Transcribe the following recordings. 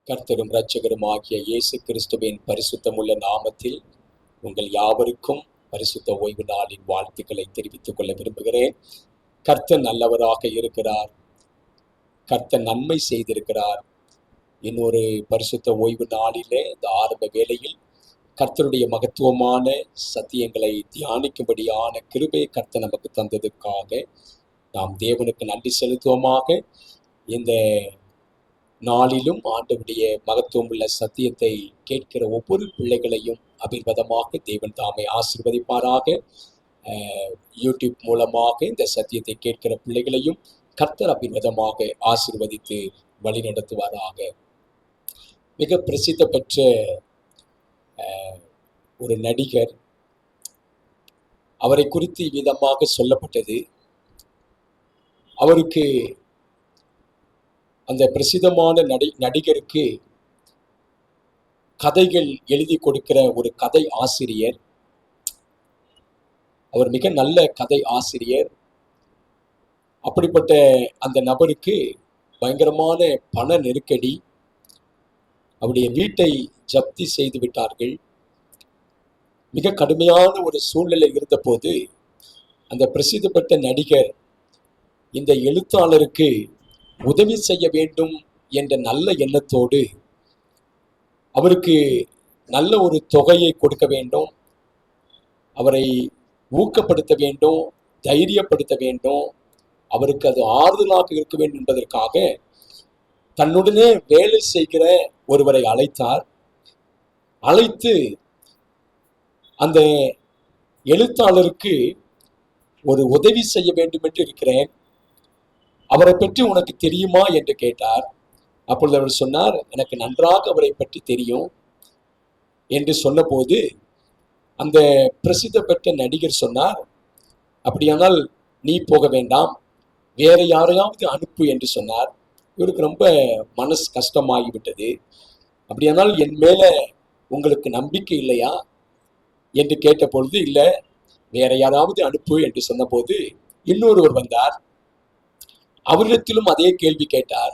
கர்த்தரும் இரட்சகரும் ஆகிய இயேசு கிறிஸ்துவின் பரிசுத்தமுள்ள நாமத்தில் உங்கள் யாவருக்கும் பரிசுத்த ஓய்வு நாளின் வாழ்த்துக்களை தெரிவித்துக் கொள்ள விரும்புகிறேன். கர்த்தர் நல்லவராக இருக்கிறார். கர்த்தர் நன்மை செய்திருக்கிறார். இன்னொரு பரிசுத்த ஓய்வு நாளிலே இந்த ஆரம்ப வேளையில் கர்த்தருடைய மகத்துவமான சத்தியங்களை தியானிக்கும்படியான கிருபை கர்த்தர் நமக்கு தந்ததுக்காக நாம் தேவனுக்கு நன்றி செலுத்துவோமாக. இந்த நாளிலும் ஆண்டவருடைய மகத்துவம் உள்ள சத்தியத்தை கேட்கிற ஒவ்வொரு பிள்ளைகளையும் அபிர்வதமாக தேவன் தாமே ஆசீர்வதிப்பாராக. யூடியூப் மூலமாக இந்த சத்தியத்தை கேட்கிற பிள்ளைகளையும் கர்த்தர் அபிர்வதமாக ஆசீர்வதித்து வழிநடத்துவாராக. மிக பிரசித்தி பெற்ற ஒரு நடிகர், அவரை குறித்து விதமாக சொல்லப்பட்டது. அவருக்கு அந்த பிரசித்தமான நடிகருக்கு கதைகள் எழுதி கொடுக்கிற ஒரு கதை ஆசிரியர். அவர் மிக நல்ல கதை ஆசிரியர். அப்படிப்பட்ட அந்த நபருக்கு பயங்கரமான பண நெருக்கடி. அவருடைய வீட்டை ஜப்தி செய்து விட்டார்கள். மிக கடுமையான ஒரு சூழ்நிலை இருந்த போது அந்த பிரசித்தி பெற்ற நடிகர் இந்த எழுத்தாளருக்கு உதவி செய்ய வேண்டும் என்ற நல்ல எண்ணத்தோடு அவருக்கு நல்ல ஒரு தொகையை கொடுக்க வேண்டும், அவரை ஊக்கப்படுத்த வேண்டும், தைரியப்படுத்த வேண்டும், அவருக்கு அது ஆறுதலாக இருக்க வேண்டும் என்பதற்காக தன்னுடனே வேலை செய்கிற ஒருவரை அழைத்தார். அழைத்து அந்த எழுத்தாளருக்கு ஒரு உதவி செய்ய வேண்டும் என்று இருக்கிறேன், அவரை பற்றி உனக்கு தெரியுமா என்று கேட்டார். அப்பொழுது அவர் சொன்னார், எனக்கு நன்றாக அவரை பற்றி தெரியும் என்று சொன்னபோது அந்த பிரசித்தி பெற்ற நடிகர் சொன்னார், அப்படியானால் நீ போக வேண்டாம், வேற யாரையாவது அனுப்பு என்று சொன்னார். இவருக்கு ரொம்ப மனசு கஷ்டமாகிவிட்டது. அப்படியானால் என் மேல உங்களுக்கு நம்பிக்கை இல்லையா என்று கேட்ட பொழுது, இல்லை, வேற யாராவது அனுப்பு என்று சொன்னபோது இன்னொருவர் வந்தார். அவரிடத்திலும் அதே கேள்வி கேட்டார்.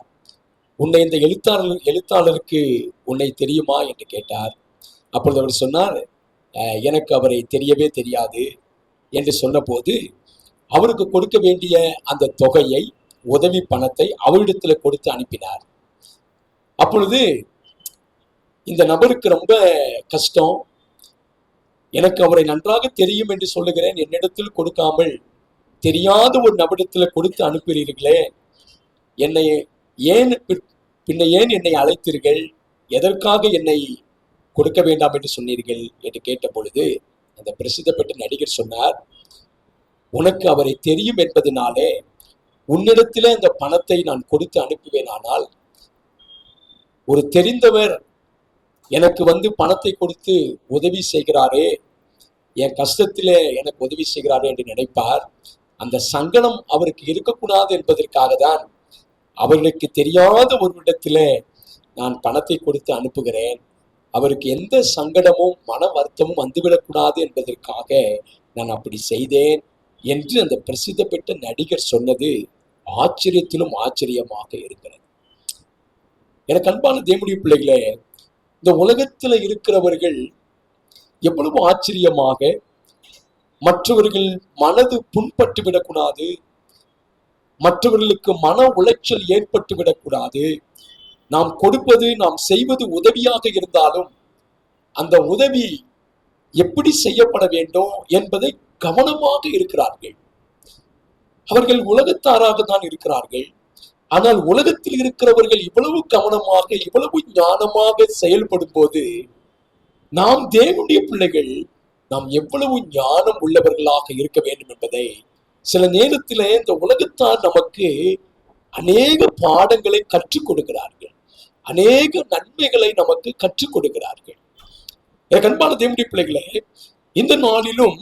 உன்னை இந்த எழுத்தாளருக்கு உன்னை தெரியுமா என்று கேட்டார். அப்பொழுது அவர் சொன்னார், எனக்கு அவரை தெரியவே தெரியாது என்று சொன்னபோது அவருக்கு கொடுக்க வேண்டிய அந்த தொகையை, உதவி பணத்தை அவரிடத்துல கொடுத்து அனுப்பினார். அப்பொழுது இந்த நபருக்கு ரொம்ப கஷ்டம். எனக்கு அவரை நன்றாக தெரியும் என்று சொல்லுகிறேன், என்னிடத்தில் கொடுக்காமல் தெரியாத ஒரு நபரிடத்துல கொடுத்து அனுப்புகிறீர்களே, என்னை ஏன் என்னை அழைத்தீர்கள், எதற்காக என்னை கொடுக்க வேண்டாம் என்று சொன்னீர்கள் என்று கேட்ட பொழுது அந்த பிரசித்தி பெற்ற நடிகர் சொன்னார், உனக்கு அவரை தெரியும் என்பதனாலே உன்னிடத்திலே அந்த பணத்தை நான் கொடுத்து அனுப்புவேன். ஆனால் ஒரு தெரிந்தவர் எனக்கு பணத்தை கொடுத்து உதவி செய்கிறாரே, என் கஷ்டத்திலே எனக்கு உதவி செய்கிறாரே என்று நினைப்பார். அந்த சங்கடம் அவருக்கு இருக்கக்கூடாது என்பதற்காக தான் அவர்களுக்கு தெரியாத ஒரு இடத்துல நான் பணத்தை கொடுத்து அனுப்புகிறேன். அவருக்கு எந்த சங்கடமும் மன வருத்தமும் வந்துவிடக்கூடாது என்பதற்காக நான் அப்படி செய்தேன் என்று அந்த பிரசித்தி பெற்ற நடிகர் சொன்னது ஆச்சரியத்திலும் ஆச்சரியமாக இருக்கிறது. எனக்கு அன்பான தேவனுடைய பிள்ளைகளே, இந்த உலகத்துல இருக்கிறவர்கள் எவ்வளவு ஆச்சரியமாக மற்றவர்கள் மனது புண்பட்டு விடக்கூடாது, மற்றவர்களுக்கு மன உளைச்சல் ஏற்பட்டு விடக்கூடாது. நாம் கொடுப்பது, நாம் செய்வது உதவியாக இருந்தாலும் அந்த உதவி எப்படி செய்யப்பட வேண்டும் என்பதை கவனமாக இருக்கிறார்கள். அவர்கள் உலகத்தாராக தான் இருக்கிறார்கள். ஆனால் உலகத்தில் இருக்கிறவர்கள் இவ்வளவு கவனமாக, இவ்வளவு ஞானமாக செயல்படும் போது நாம் தேவனுடைய பிள்ளைகள் நாம் எவ்வளவு ஞானம் உள்ளவர்களாக இருக்க வேண்டும் என்பதை சில நேரத்திலே இந்த உலகத்தார் நமக்கு அநேக பாடங்களை கற்றுக் கொடுக்கிறார்கள், அநேக நன்மைகளை நமக்கு கற்றுக் கொடுக்கிறார்கள். அன்பான தேவனுடைய பிள்ளைகளே, இந்த நாளிலும்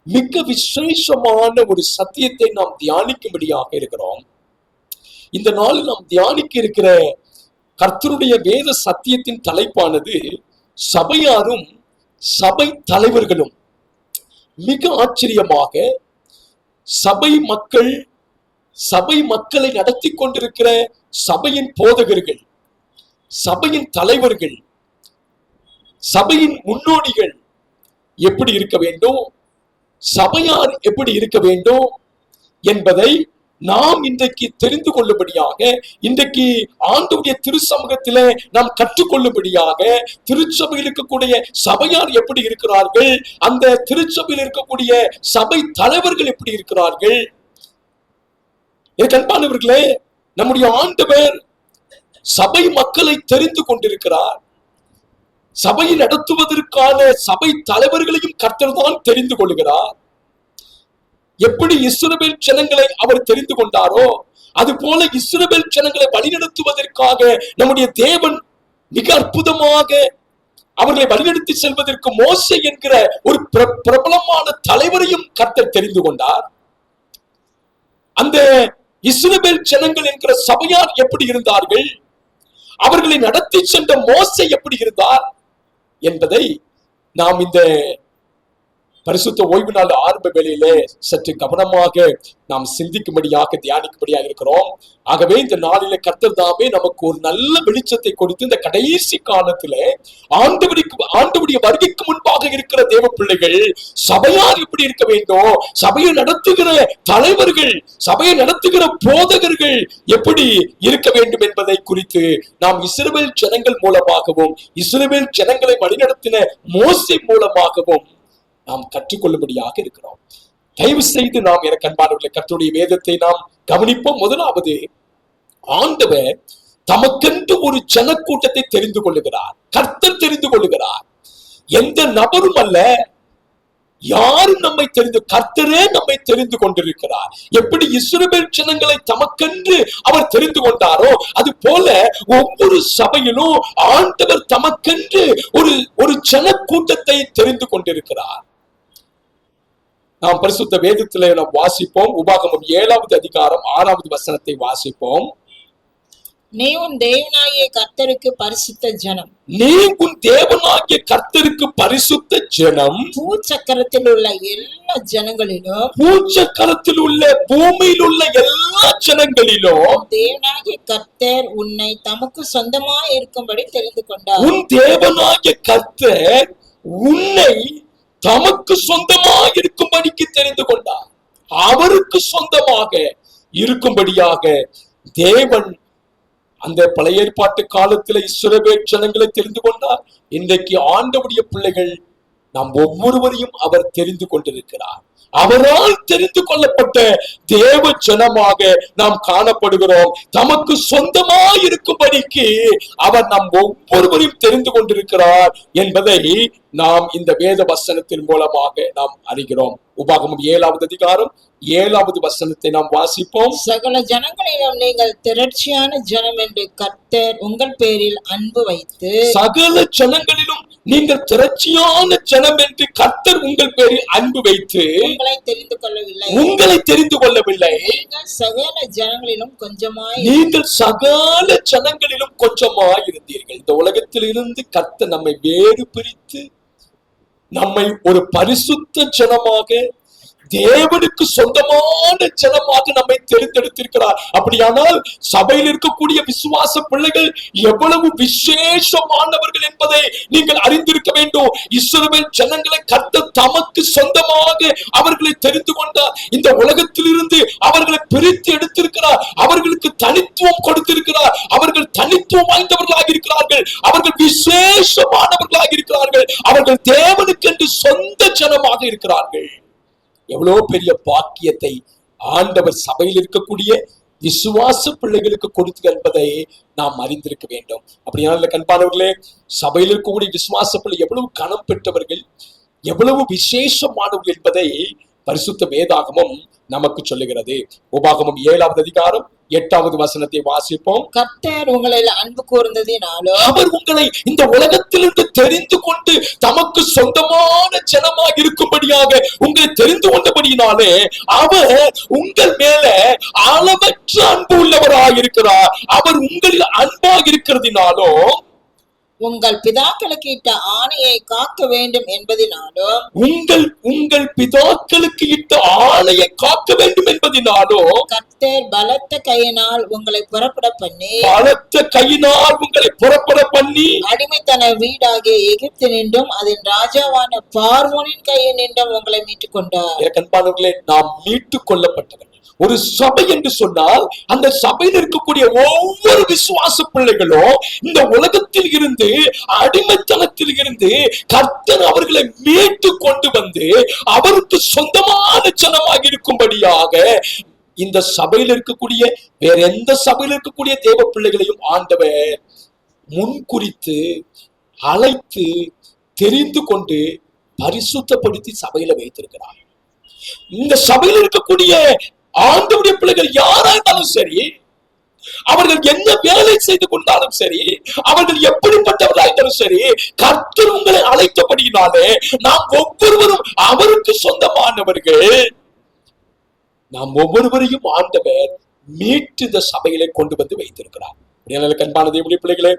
மிக விசேஷமான ஒரு சத்தியத்தை நாம் தியானிக்கும்படியாக இருக்கிறோம். இந்த நாளில் நாம் தியானிக்க இருக்கிற கர்த்தருடைய வேத சத்தியத்தின் தலைப்பானது சபையாரும் சபை தலைவர்களும். மிக ஆச்சரியமாக சபை மக்களை நடத்தி கொண்டிருக்கிற சபையின் போதகர்கள் சபையின் தலைவர்கள், சபையின் முன்னோடிகள் எப்படி இருக்க வேண்டும், சபையார் எப்படி இருக்க வேண்டும் என்பதை நாம் இன்றைக்கு தெரிந்து கொள்ளும்படியாக, இன்றைக்கு ஆண்டவருடைய திருச்சமூகத்திலே நாம் கற்றுக்கொள்ளும்படியாக, திருச்சபையில் இருக்கக்கூடிய சபையார் எப்படி இருக்கிறார்கள், அந்த திருச்சபையில் இருக்கக்கூடிய சபை தலைவர்கள் எப்படி இருக்கிறார்கள். அன்பானவர்களே, நம்முடைய ஆண்டவர் சபை மக்களை தெரிந்து கொண்டிருக்கிறார். சபையை நடத்துவதற்கான சபை தலைவர்களையும் கர்த்தர் தான் தெரிந்து கொள்கிறார். எப்படி இஸ்ரவேல் ஜனங்களை அவர் தெரிந்து கொண்டாரோ, அது போல இஸ்ரவேல் ஜனங்களை வழிநடத்துவதற்காக நம்முடைய தேவன் மிக அற்புதமாக அவர்களை வழிநடத்தி செல்வதற்கு மோசே என்கிற ஒரு பிரபலமான தலைவரையும் கர்த்தர் தெரிந்து கொண்டார். அந்த இஸ்ரவேல் ஜனங்கள் என்கிற சபையார் எப்படி இருந்தார்கள், அவர்களை நடத்தி சென்ற மோசே எப்படி இருந்தார் என்பதை நாம் இந்த பரிசுத்த ஓய்வு நாள் ஆரம்ப வேளையிலே சற்று கவனமாக நாம் சிந்திக்கும்படியாக, தியானிக்கும்படியாக இருக்கிறோம். ஆகவே இந்த நாளிலே கர்த்தர் தாமே நமக்கு ஒரு நல்ல வெளிச்சத்தை கொடுத்து, இந்த கடைசி காலத்திலே ஆண்டவருடைய வருகைக்கு முன்பாக இருக்கிற தேவ பிள்ளைகள் சபையார் எப்படி இருக்க வேண்டும், சபையை நடத்துகிற தலைவர்கள், சபையை நடத்துகிற போதகர்கள் எப்படி இருக்க வேண்டும் என்பதை குறித்து நாம் இஸ்ரவேல் ஜனங்கள் மூலமாகவும், இஸ்ரவேல் ஜனங்களை வழிநடத்தின மோசே மூலமாகவும் நாம் கற்றுக்கொள்ளும்படியாக இருக்கிறோம். தயவு செய்து நாம் எனக்கு அன்பானவர்களே, கர்த்தருடைய வேதத்தை நாம் கவனிப்போம். முதலாவது, ஆண்டவர் தமக்கென்று ஒரு ஜனக்கூட்டத்தை தெரிந்து கொள்ளுகிறார். கர்த்தர் தெரிந்து கொள்ளுகிறார். எந்த நபரும் அல்ல, யாரும் நம்மை கர்த்தரே நம்மை தெரிந்து கொண்டிருக்கிறார். எப்படி இஸ்ரவேல் ஜனங்களை தமக்கென்று அவர் தெரிந்து கொண்டாரோ, அது போல ஒவ்வொரு சபையிலும் ஆண்டவர் தமக்கென்று ஒரு ஜனக்கூட்டத்தை தெரிந்து கொண்டிருக்கிறார். நாம் பரிசுத்த வேதத்திலே நாம் வாசிப்போம். உபாகமம் 7வது அதிகாரம் 6வது வசனத்தை வாசிப்போம். நீ உன் தேவனாகிய கர்த்தருக்கு பரிசுத்த ஜனம். நீ உன் தேவனாகிய கர்த்தருக்கு பரிசுத்த ஜனம். பூச்சக்கரத்தில் உள்ள எல்லா ஜனங்களிலும், பூச்சக்கரத்தில் உள்ள பூமியில் உள்ள எல்லா ஜனங்களிலும் தேவனாகிய கர்த்தர் உன்னை தமக்கு சொந்தமாய் இருக்கும்படி தெரிந்து கொண்டார். உன் தேவனாகிய கர்த்தர் உன்னை தமக்கு சொந்தமாக இருக்கும்படிக்கு தெரிந்து கொண்டார். அவருக்கு சொந்தமாக இருக்கும்படியாக தேவன் அந்த பழைய ஏற்பாட்டு காலத்துல இஸ்ரவேல் ஜனங்களை தெரிந்து கொண்டார். இன்றைக்கு ஆண்டவருடைய பிள்ளைகள் நாம் ஒவ்வொருவரையும் அவர் தெரிந்து கொண்டிருக்கிறார். அவரால் தெரிந்து கொள்ளப்பட்ட தேவ ஜனமாக நாம் காணப்படுகிறோம். தமக்கு சொந்தமாய் இருக்கும்படிக்கு அவர் நம் ஒவ்வொருவரையும் தெரிந்து கொண்டிருக்கிறார் என்பதை நாம் இந்த வேத வசனத்தின் மூலமாக நாம் அறிகிறோம். உபாகமம் 7வது அதிகாரம் 7வது வசனத்தை நாம் வாசிப்போம். சகல ஜனங்களிலும் நீங்கள் திரட்சியான ஜனம் என்று கர்த்தர் உங்கள் பேரில் அன்பு வைத்து, சகல ஜனங்களிலும் நீங்கள் திரட்சியான ஜனம் என்று கர்த்தர் உங்கள் பேரில் அன்பு வைத்து உங்களை தெரிந்து கொள்ளவில்லை. சகல ஜனங்களிலும் கொஞ்சமாய், நீங்கள் சகல ஜனங்களிலும் கொஞ்சமாய் இருந்தீர்கள். இந்த உலகத்தில் இருந்து கர்த்தர் நம்மை வேறு பிரித்து நம்மை ஒரு பரிசுத்த ஜனமாக, தேவனுக்கு சொந்தமான ஜனமாக நம்மை தெரிந்தெடுத்திருக்கிறார். அப்படியானால் சபையில் இருக்கக்கூடிய விசுவாச பிள்ளைகள் எவ்வளவு விசேஷமானவர்கள் என்பதை நீங்கள் அறிந்திருக்க வேண்டும். இஸ்ரவேல் ஜனங்களை கர்த்தர் தமக்கு சொந்தமாக அவர்களை தெரிந்து கொண்டார். இந்த உலகத்திலிருந்து அவர்களை பிரித்து எடுத்திருக்கிறார். அவர்களுக்கு தனித்துவம் கொடுத்திருக்கிறார். அவர்கள் தனித்துவம் வாய்ந்தவர்களாக இருக்கிறார்கள். அவர்கள் விசேஷமானவர்களாக இருக்கிறார்கள். அவர்கள் தேவனுக்கு என்று சொந்த ஜனமாக இருக்கிறார்கள். எவ்வளவு பெரிய பாக்கியத்தை ஆண்டவர் சபையில் இருக்கக்கூடிய விசுவாச பிள்ளைகளுக்கு கொடுத்து என்பதை நாம் அறிந்திருக்க வேண்டும். அப்படியான கண்பானவர்களே, சபையில் இருக்கக்கூடிய விசுவாச பிள்ளை எவ்வளவு கனம் பெற்றவர்கள், எவ்வளவு விசேஷமானவர்கள் என்பதை பரிசுத்த வேதாகமம் நமக்கு சொல்லுகிறது. உபாகமம் 7வது அதிகாரம் 8வது வசனத்தை வாசிப்போம். கர்த்தர் உங்களை அன்பு கூர்ந்ததினாலோ, அவர் உங்களை இந்த உலகத்திலிருந்து தெரிந்து கொண்டு தமக்கு சொந்தமான ஜனமாக இருக்கும்படியாக உங்களை தெரிந்து கொண்டபடியினாலே அவர் உங்கள் மேல அளவற்ற அன்பு உள்ளவராக இருக்கிறார். அவர் உங்களில் அன்பாக இருக்கிறதினாலோ உங்கள் பிதாக்களுக்கு இட்ட ஆணையை காக்க வேண்டும் என்பதினாலும் உங்கள் பிதாக்களுக்கு இட்ட ஆணையை காக்க வேண்டும் என்பதினாலோ கர்த்தர் பலத்த கையினால் உங்களை புறப்பட பண்ணி அடிமைத்தன வீடாகிய எகிப்து நின்றும் அதன் ராஜாவான பார்வோனின் கையில் நின்றும் உங்களை மீட்டுக் கொண்டார். நாம் மீட்டுக் கொள்ளப்பட்டவர்கள். ஒரு சபை என்று சொன்னால் அந்த சபையில் இருக்கக்கூடிய ஒவ்வொரு விசுவாச பிள்ளைகளும் இந்த உலகத்தில் இருந்து அடிமைத்தனத்தில் இருந்து கர்த்தர் அவர்களை மீட்டு கொண்டு வந்து அவருக்கு சொந்தமான ஜனமாக இருக்கும்படியாக இந்த சபையில் இருக்கக்கூடிய வேற எந்த சபையில் இருக்கக்கூடிய தேவ பிள்ளைகளையும் ஆண்டவர் முன்குறித்து அழைத்து தெரிந்து கொண்டு பரிசுத்தப்படுத்தி சபையில வைத்திருக்கிறார். இந்த சபையில் இருக்கக்கூடிய ஆண்டவருடைய பிள்ளைகள் யாரா இருந்தாலும் சரி, அவர்கள் என்ன வேலை செய்து கொண்டாலும் சரி, அவர்கள் எப்படிப்பட்டவர்களாயிருந்தாலும் சரி, கர்த்தர் உங்களை அழைத்தபடியினாலே நாம் ஒவ்வொருவரும் அவருக்கு சொந்தமானவர்கள். நாம் ஒவ்வொருவரையும் ஆண்டவர் மீட்டு இந்த சபையிலே கொண்டு வந்து வைத்திருக்கிறார். அன்பான தேவனுடைய பிள்ளைகளே,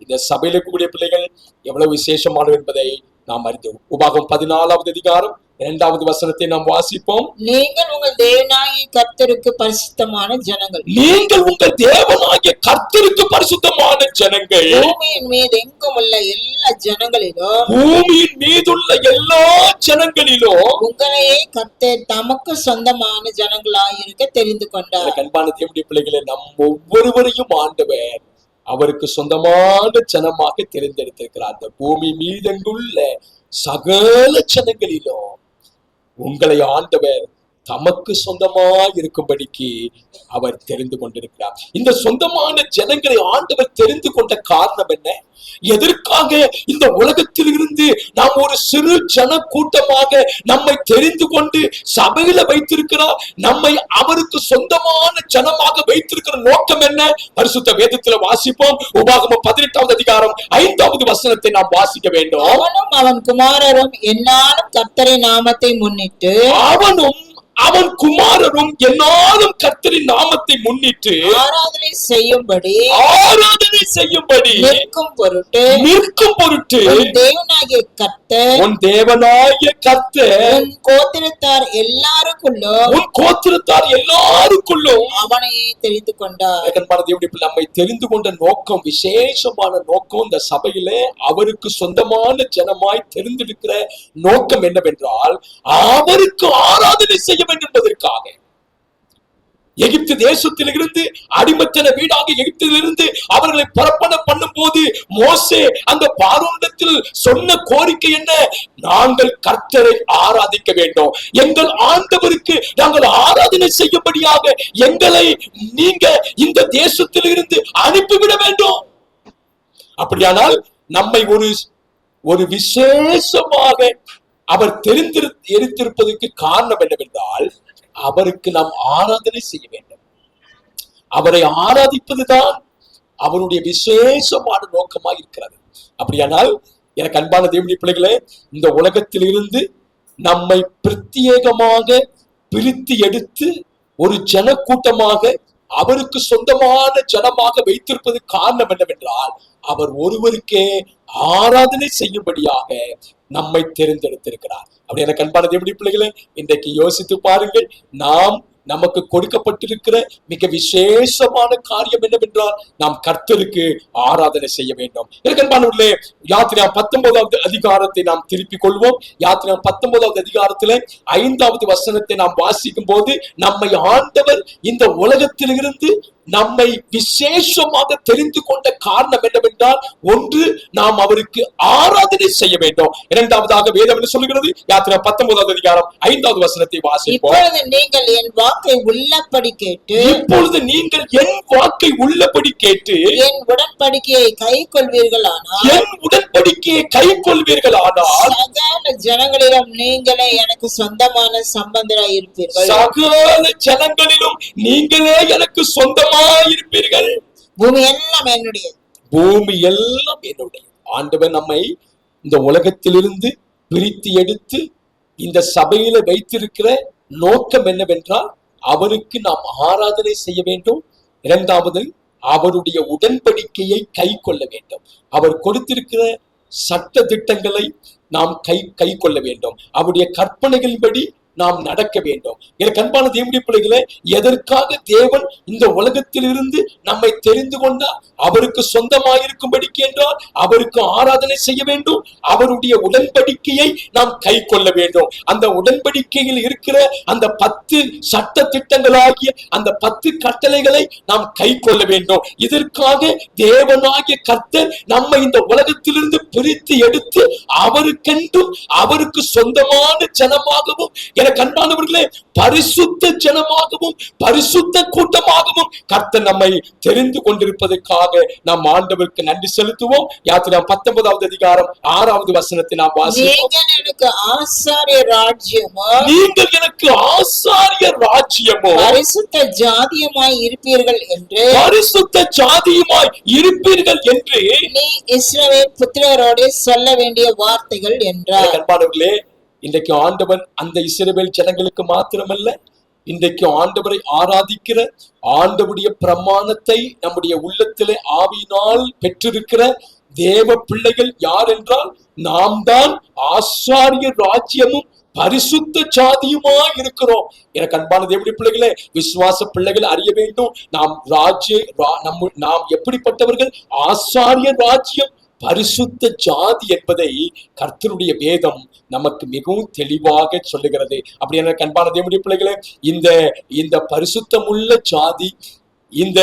இந்த சபையில் இருக்கக்கூடிய பிள்ளைகள் எவ்வளவு விசேஷமானது என்பதை நாம் அறிந்தோம். உபாகம் 14வது அதிகாரம் 2வது வசனத்தை நாம் வாசிப்போம். நீங்கள் உங்கள் தேவனாகிய கர்த்தருக்கு பரிசுத்தமான ஜனங்கள். நீங்கள் உங்கள் தேவனாகிய கர்த்தருக்கு பரிசுத்தமான ஜனங்கள். பூமியின் மீது எங்கும் உள்ள எல்லா ஜனங்களிலும் உங்களையே கர்த்தர் தமக்கு சொந்தமான ஜனங்களாய் இருக்க தெரிந்து கொண்டார். அன்பான தேவனுடைய பிள்ளைகளை, நம் ஒவ்வொருவரையும் ஆண்டவர் அவருக்கு சொந்தமான ஜனமாக தெரிந்தெடுத்திருக்கிறார். அந்த பூமி மீதெங்குள்ள சகல ஜனங்களிலும் உங்களை ஆண்டவர் தமக்கு சொந்தமாய் இருக்கும்படிக்கு அவர் தெரிந்து கொண்டிருக்கிறார். இந்த சொந்தமான ஜனங்களை ஆண்டவர் தெரிந்து கொண்ட காரணம் என்ன? எதற்காக இந்த உலகத்தில் இருந்து நாம் ஒரு சிறு ஜன கூட்டமாக நம்மை தெரிந்து கொண்டு சபையில வைத்திருக்கிறார்? நம்மை அவருக்கு சொந்தமான ஜனமாக வைத்திருக்கிற நோக்கம் என்ன? பரிசுத்த வேதத்துல வாசிப்போம். உபாகமம் 18வது அதிகாரம் 5வது வசனத்தை நாம் வாசிக்க வேண்டும். அவனும் அவன் குமாரரும் என்னாலும் கர்த்தரின் நாமத்தை முன்னிட்டு அவன் குமாரரும் என்னாலும் கர்த்தரின் நாமத்தை முன்னிட்டு ஆராதனை செய்யும்படி நிற்கும் பொருட்டு உன் தேவனாகிய கர்த்தர் உன் கோத்திரத்தார் எல்லாருக்குள்ளும் அவனையே தெரிந்து கொண்டார். நம்மை தெரிந்து கொண்ட நோக்கம், விசேஷமான நோக்கம், இந்த சபையிலே அவருக்கு சொந்தமான ஜனமாய் தெரிந்திருக்கிற நோக்கம் என்னவென்றால் அவருக்கு ஆராதனை செய்ய என்பதற்காக. எகிப்து தேசத்தில் இருந்து அடிமைத்தன வீடாக எகிப்திலிருந்து அவர்களை புறப்பணம் பண்ணும் போது மோசே அந்த பார்வோனிடத்தில் சொன்ன கோரிக்கை என்ன? நாங்கள் கர்த்தரை ஆராதிக்க வேண்டும், எங்கள் ஆண்டவருக்கு நாங்கள் ஆராதனை செய்யும்படியாக எங்களை நீங்க இந்த தேசத்தில் இருந்து அனுப்பிவிட வேண்டும். அப்படியானால் நம்மை ஒரு விசேஷமாக அவர் தெரிந்திருப்பதற்கு காரணம் என்னவென்றால் அவருக்கு நாம் ஆராதனை செய்ய வேண்டும். அவரை ஆராதிப்பதுதான் அவருடைய விசேஷமான நோக்கமாக இருக்கிறது. அப்படியானால் எனக்கு அன்பான தேவனுடைய பிள்ளைகளே, இந்த உலகத்தில் இருந்து நம்மை பிரத்யேகமாக பிரித்து எடுத்து ஒரு ஜன கூட்டமாக அவருக்கு சொந்தமான ஜனமாக வைத்திருப்பது காரணம் என்னவென்றால் அவர் ஒருவருக்கே ஆராதனை செய்யும்படியாக நம்மை தெரிந்தெடுத்திருக்கிறார். அப்படி எனக்கு அன்பான தேவனுடைய பிள்ளைகளே, இன்றைக்கு யோசித்து பாருங்கள். நமக்கு கொடுக்கப்பட்டிருக்கிற மிக விசேஷமான காரியம் என்னவென்றால் நாம் கர்த்தருக்கு ஆராதனை செய்ய வேண்டும். எனக்கு அன்பானவர்களே, யாத்திராகமம் 19வது அதிகாரத்தை நாம் திருப்பிக் கொள்வோம். யாத்திராகமம் 19வது அதிகாரத்திலே 5வது வசனத்தை நாம் வாசிக்கும் போது நம்மை ஆண்டவர் இந்த உலகத்தில் இருந்து நம்மை விசேஷமாக தெரிந்து கொண்ட காரணம் என்னவென்றால், ஒன்று, நாம் அவருக்கு ஆராதனை செய்ய வேண்டும். இரண்டாவதாக வேதம் என்ன சொல்லுகிறது? யாத்திராகமம் 19வது அதிகாரம் 5வது வசனத்தை வாசிப்போம். இப்பொழுது நீங்கள் என் வாக்கை உள்ளபடி கேட்டு என் உடன்படிக்கையை கைக்கொள்வீர்களானால் சகல ஜனங்களிலும் நீங்களே எனக்கு சொந்தமான சம்பந்தராய் இருப்பீர்கள். சகல ஜனங்களிலும் நீங்களே எனக்கு சொந்தமாயிருப்பீர்கள். பூமி எல்லாம் என்னுடைய. ஆண்டவர் நம்மை இந்த உலகத்திலிருந்து பிரித்து எடுத்து இந்த சபையில வைத்திருக்கிற நோக்கம் என்னவென்றால் அவருக்கு நாம் ஆராதனை செய்ய வேண்டும். இரண்டாவது, அவருடைய உடன்படிக்கையை கை கொள்ள வேண்டும். அவர் கொடுத்திருக்கிற சட்ட திட்டங்களை நாம் கை கொள்ள வேண்டும். அவருடைய கற்பனைகளின்படி நாம் நடக்க வேண்டும். எனக்கு அன்பான தேவனுடைய பிள்ளைகளே, எதற்காக தேவன் இந்த உலகத்திலிருந்து நம்மை தெரிந்து கொண்டார்? அவருக்கு சொந்தமாயிருக்கும்படிக்கு என்றால் அவருக்கு ஆராதனை செய்ய வேண்டும். அவருடைய உடன்படிக்கையை நாம் கை கொள்ள வேண்டும். அந்த உடன்படிக்கையில் இருக்கிற அந்த 10 சட்ட திட்டங்களாகிய அந்த 10 கட்டளைகளை நாம் கை கொள்ள வேண்டும். இதற்காக தேவனாகிய கர்த்தர் நம்மை இந்த உலகத்திலிருந்து பிரித்து எடுத்து அவருக்கென்றும் அவருக்கு சொந்தமான ஜனமாகவும், எனக்கு அன்பானவர்களே, பரிசுத்த ஜனமாகவும் பரிசுத்த கூட்டமாகவும் கர்த்தர் நம்மை தெரிந்து கொண்டிருப்பதற்காக நாம் ஆண்டவருக்கு நன்றி செலுத்துவோம். யாத்திராகமம் 19வது அதிகாரம் 6வது வசனத்தை நாம் வாசிப்போம். நீங்கள் எனக்கு ஆசாரிய ராஜ்யமும் நீங்கள் எனக்கு ஆசாரிய ராஜ்யமும் பரிசுத்த ஜாதியுமாய் இருப்பீர்கள் என்று, பரிசுத்த ஜாதியுமாய் இருப்பீர்கள் என்று நீ இஸ்ரவேல் புத்திரரோடு சொல்ல வேண்டிய வார்த்தைகள் என்றார். அன்பானவர்களே, இன்றைக்கு ஆண்டவர் அந்த இஸ்ரவேல் ஜனங்களுக்கு மாத்திரமல்ல, இன்றைக்கு ஆண்டவரை ஆராதிக்கிற, ஆண்டவருடைய பிரமாணத்தை நம்முடைய உள்ளத்திலே ஆவியினால் பெற்றிருக்கிற தேவ பிள்ளைகள் யார் என்றால் நாம் தான் ஆசாரிய ராஜ்யமும் பரிசுத்த ஜாதியுமா இருக்கிறோம். எனக்கு அன்பான தேவனுடைய பிள்ளைகளே, விசுவாச பிள்ளைகள் அறிய வேண்டும், நாம் எப்படிப்பட்டவர்கள். ஆசாரிய ராஜ்யம் பரிசுத்த ஜாதி என்பதை கர்த்தருடைய வேதம் நமக்கு மிகவும் தெளிவாக சொல்லுகிறது. அப்படி எனக்கு அன்பான தேவனுடைய பிள்ளைகளே, இந்த பரிசுத்தமுள்ள ஜாதி, இந்த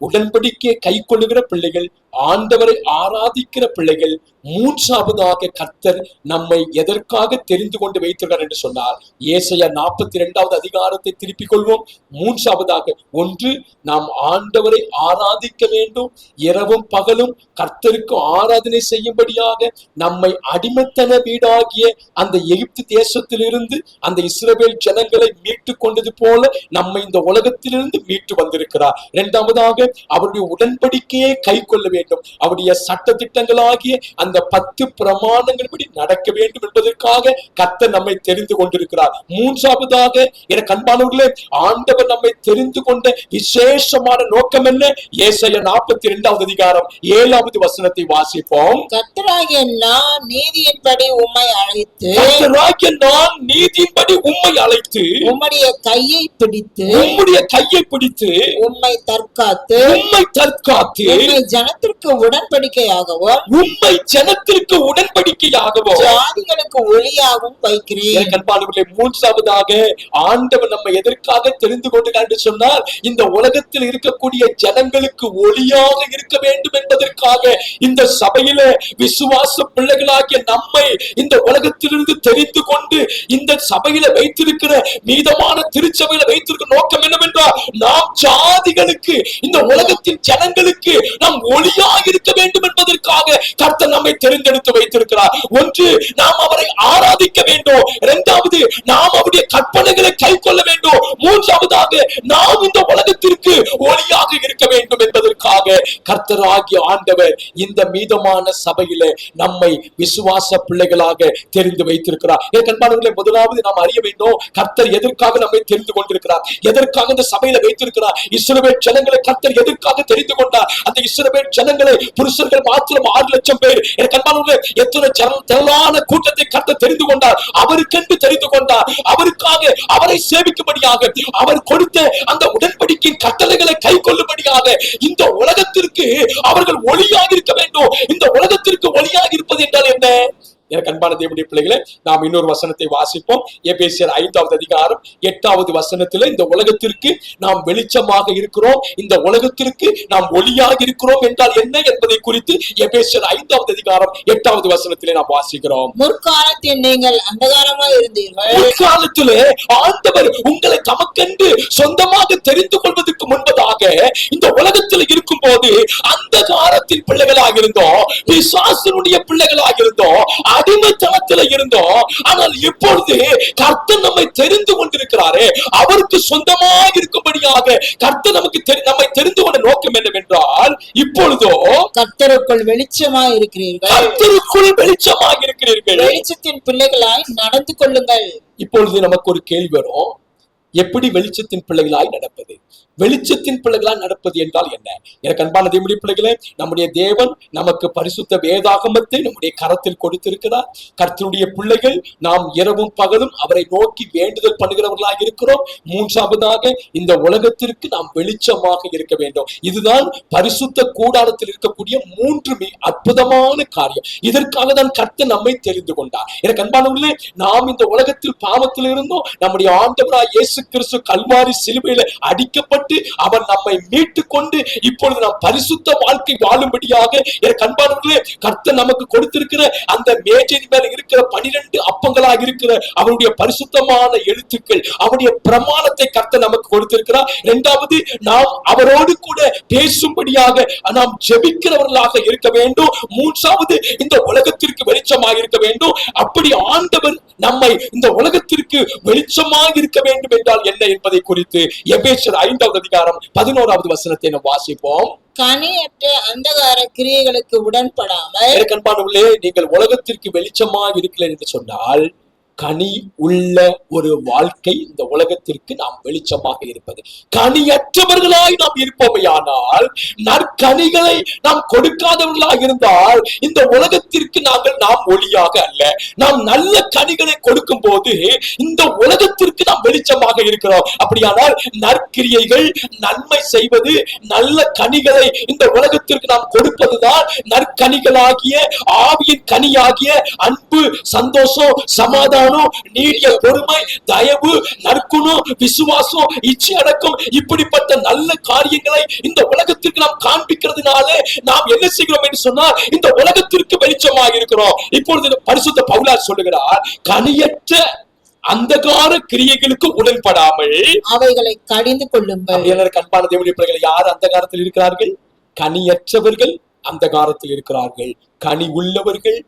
உடன்படிக்கையை கை கொள்ளுகிற பிள்ளைகள், ஆண்டவரை ஆராதிக்கிற பிள்ளைகள், மூன்றாவதாக கர்த்தர் நம்மை எதற்காக தெரிந்து கொண்டு வைத்திருக்கிறார் என்று சொன்னார். ஏசாயா 42வது அதிகாரத்தை திருப்பிக் கொள்வோம். மூன்றாவதாக, ஒன்று, நாம் ஆண்டவரை ஆராதிக்க வேண்டும். இரவும் பகலும் கர்த்தருக்கு ஆராதனை செய்யும்படியாக நம்மை அடிமைத்தன வீடாகிய அந்த எகிப்து தேசத்திலிருந்து அந்த இஸ்ரவேல் ஜனங்களை மீட்டு கொண்டது போல நம்மை இந்த உலகத்திலிருந்து மீட்டு வந்திருக்கிறார். இரண்டாவதாக, அவருடைய உடன்படிக்கையை கை கொள்ள வேண்டும். அவருடைய சட்ட திட்டங்களாகிய அந்த 10 பிரமாணங்கள்படி நடக்க வேண்டும் என்பதற்காக கர்த்தர் நம்மை தெரிந்து கொண்டிருக்கிறார். மூன்றாவதாக, எனக்கு அன்பானவர்களே, ஆண்டவர் நம்மை தெரிந்து கொண்ட விசேஷமான நோக்கம் என்ன? ஏசாயா 42வது அதிகாரம் 7வது வசனத்தை வாசிப்போம். கர்த்தராகிய நான் நீதியின்படி உம்மை அழைத்து, கர்த்தராகிய நான் நீதியின்படி உம்மை அழைத்து, உம்முடைய கையை பிடித்து, உம்முடைய கையை பிடித்து, உம்மை தற்காத்து, உம்மை தற்காத்து, உம்மை ஜனத்திற்கு உடன்படிக்கையாகவும், உம்மை ஜனத்திற்கு உடன்படிக்கையாகவும், ஜாதிகளுக்கு ஒளியாகவும் வைக்கிறேன். அன்பானவர்களே, மூன்றாவதாக, ஆண்டவர் நம்ம எதற்காக தெரிந்து கொண்டார் என்று சொன்னால், இந்த உலகத்தில் இருக்கக்கூடிய ஜனங்களுக்கு ஒளியாக இருக்க வேண்டும் என்பதற்காக இந்த சபையில விசுவாச பிள்ளைகளாகிய நம்மை இந்த உலகத்திலிருந்து தெரிந்து கொண்டு இந்த சபையில வைத்திருக்கிற மீதமான திருச்சபையில வைத்திருக்கிற நோக்கம் என்னவென்றால், நாம் ஜாதிகளுக்கு, இந்த உலகத்தின் ஜனங்களுக்கு நாம் ஒளியாக இருக்க வேண்டும் என்பதற்காக கர்த்தர் நம்மை தெரிந்தெடுத்து வைத்திருக்கிறார். ஒன்று, நாம் அவரை ஆராதிக்க வேண்டும். இரண்டாவது, நாம் அவருடைய கற்பனைகளை கை கொள்ள வேண்டும். மூன்றாவதாக, நாம் இந்த உலகத்திற்கு ஒளியாக இருக்க வேண்டும் என்பதற்காக கர்த்தராகிய ஆண்டவர் இந்த மீதமான சபையில நம்மை விசுவாச பிள்ளைகளாக தெரிந்து வைத்திருக்கிறார். அன்பானவர்களே, முதலாவது நாம் அறிய வேண்டும், கர்த்தர் எதற்காக நம்மை தெரிந்து கொண்டிருக்கிறார், எதற்காக இந்த சபையில வைத்திருக்கிறார். இஸ்ரவேல் ஜனங்களை கர்த்தர் எதற்காக தெரிந்து கொண்டார்? அந்த இஸ்ரவேல் ஜனங்களை, புருஷர்கள் மாத்திரம் 6 லட்சம் பேர். அன்பானவர்களே, எத்தனை திரளான கூட்டத்தை கர்த்தர் தெரிந்து கொண்டார். அவருக்கென்று தெரிந்து கொண்டார். அவருக்காக, அவரை சேவிக்கும்படியாக, அவர் கொடுத்த அந்த உடன்படிக்கையின் கட்டளைகளை கை கொள்ளும்படியாக இந்த உலகத்திற்கு அவர்கள் ஒளியாக இருக்க வேண்டும். இந்த உலகத்திற்கு ஒளியாக இருப்பது என்றால் என்ன? எனக்கு அன்பான தேவனுடைய பிள்ளைகளை, நாம் இன்னொரு வசனத்தை வாசிப்போம். எபேசியர் 5வது அதிகாரம் 8வது வசனத்தில், இந்த உலகத்திற்கு நாம் வெளிச்சமாக இருக்கிறோம், இந்த உலகத்திற்கு நாம் ஒளியாக இருக்கிறோம் என்றால் என்ன என்பதை குறித்து எபேசியர் 5வது அதிகாரம் 8வது வசனத்திலே நாம் வாசிக்கிறோம். முற்காலத்தில் நீங்கள் அந்தகாரமாக இருந்தீர்கள். முற்காலத்திலே ஆண்டவர் உங்களை தமக்கென்று சொந்தமாக தெரிந்து கொள்வதற்கு முன்பதாக இந்த உலகத்தில் இருக்கும் போது அந்தகாரத்தின் பிள்ளைகளாக இருந்தோம், பிசாசினுடைய பிள்ளைகளாக இருந்தோம், அடிமைத்தனத்தில் இருந்தோம். ஆனால் இப்பொழுது கர்த்தர் நம்மை தெரிந்து கொண்டிருக்கிறாரே, அவருக்கு சொந்தமாக இருக்கும்படியாக கர்த்தர் நம்மை தெரிந்து கொண்ட நோக்கம் என்னவென்றால், இப்பொழுதோ கர்த்தருக்குள் வெளிச்சமாய் இருக்கிறீர்கள். கர்த்தருக்குள் வெளிச்சமாக இருக்கிறீர்கள். வெளிச்சத்தின் பிள்ளைகளாய் நடந்து கொள்ளுங்கள். இப்பொழுது நமக்கு ஒரு கேள்வி வரும், எப்படி வெளிச்சத்தின் பிள்ளைகளாய் நடப்பது? வெளிச்சத்தின் பிள்ளைகளாய் நடப்பது என்றால் என்ன? எனக்கு அன்பான தேவனுடைய பிள்ளைகளே, நம்முடைய தேவன் நமக்கு பரிசுத்த வேதாகமத்தை நம்முடைய கரத்தில் கொடுத்திருக்கிறார். கர்த்தருடைய பிள்ளைகள் நாம் இரவும் பகலும் அவரை நோக்கி வேண்டுதல் பண்ணுகிறவர்களாக இருக்கிறோம். மூன்றாவதாக, இந்த உலகத்திற்கு நாம் வெளிச்சமாக இருக்க வேண்டும். இதுதான் பரிசுத்த கூடாரத்தில் இருக்கக்கூடிய மூன்று அற்புதமான காரியம். இதற்காக தான் கர்த்தர் நம்மை தெரிந்து கொண்டார். எனக்கு அன்பானவர்களே, நாம் இந்த உலகத்தில் பாவத்தில் இருந்தோம். நம்முடைய ஆண்டவராய் இயேசு கிறிஸ்து கல்வாரி சிலுவையில அடிக்கப்பட்டு அவர் நம்மை மீட்டு கொண்டு இப்பொழுது நாம் பரிசுத்த வாழ்க்கை வாழும்படியாக எனக்கு அன்பானவர்களே, கர்த்தர் நமக்கு கொடுத்திருக்கிற அந்த மேஜையின் மேல இருக்கிற 12 அப்பங்களாக இருக்கிற அவருடைய பரிசுத்தமான எழுத்துக்கள், அவருடைய பிரமாணத்தை கர்த்தர் நமக்கு கொடுத்திருக்கிறார். இரண்டாவது, நாம் அவரோடு கூட பேசும்படியாக நாம் ஜெபிக்கிறவர்களாக இருக்க வேண்டும். மூன்றாவது, இந்த உலகத்திற்கு வெளிச்சமாக இருக்க வேண்டும். அப்படி ஆண்டவர் நம்மை இந்த உலகத்திற்கு வெளிச்சமாக இருக்க வேண்டும் என்றால் என்ன என்பதை குறித்து எபேசியர் 5வது அதிகாரம் 11வது வசனத்தை நாம் வாசிப்போம். கனியற்ற அந்தகார கிரியைகளுக்கு உடன்படாமல். அன்பானவர்களே, நீங்கள் உலகத்திற்கு வெளிச்சமாக இருக்கிறீர்கள் என்று சொன்னால் கனி உள்ள ஒரு வாழ்க்கை இந்த உலகத்திற்கு நாம் வெளிச்சமாக இருப்பது. கனியற்றவர்களாய் நாம் இருப்போமையானால், நற்கனிகளை நாம் கொடுக்காதவர்களாக இருந்தால் இந்த உலகத்திற்கு நாம் ஒளியாக அல்ல. நாம் நல்ல கனிகளை கொடுக்கும் போது இந்த உலகத்திற்கு நாம் வெளிச்சமாக இருக்கிறோம். அப்படியானால் நற்கிரியைகள், நன்மை செய்வது, நல்ல கனிகளை இந்த உலகத்திற்கு நாம் கொடுப்பதுதான் நற்கனிகளாகிய ஆவியின் கனியாகிய அன்பு, சந்தோஷம், சமாதானம், நீடிய பொறுமை, தயவு, நற்குணம், விசுவாசம், இச்சை அடக்கம், இப்படிப்பட்ட நல்ல காரியங்களை இந்த உலகத்திற்கு நாம் காண்பிக்கிறதுனால நாம் என்ன செய்கிறோம் என்று சொன்னால் இந்த உலகத்திற்கு வெளிச்சமாக இருக்கிறோம். இப்பொழுது பரிசுத்த பவுலார் சொல்லுகிறார், கனியற்ற அந்தகார கிரியைகளுக்கு உடன்படாமல் அவைகளை கடிந்து கொள்ளுங்கள். அன்பான தேவனுடைய பிள்ளைகள், யார் அந்தகாரத்தில் இருக்கிறார்கள்? கனியற்றவர்கள் அந்தகாரத்தில் இருக்கிறார்கள். கனி உள்ளவர்கள்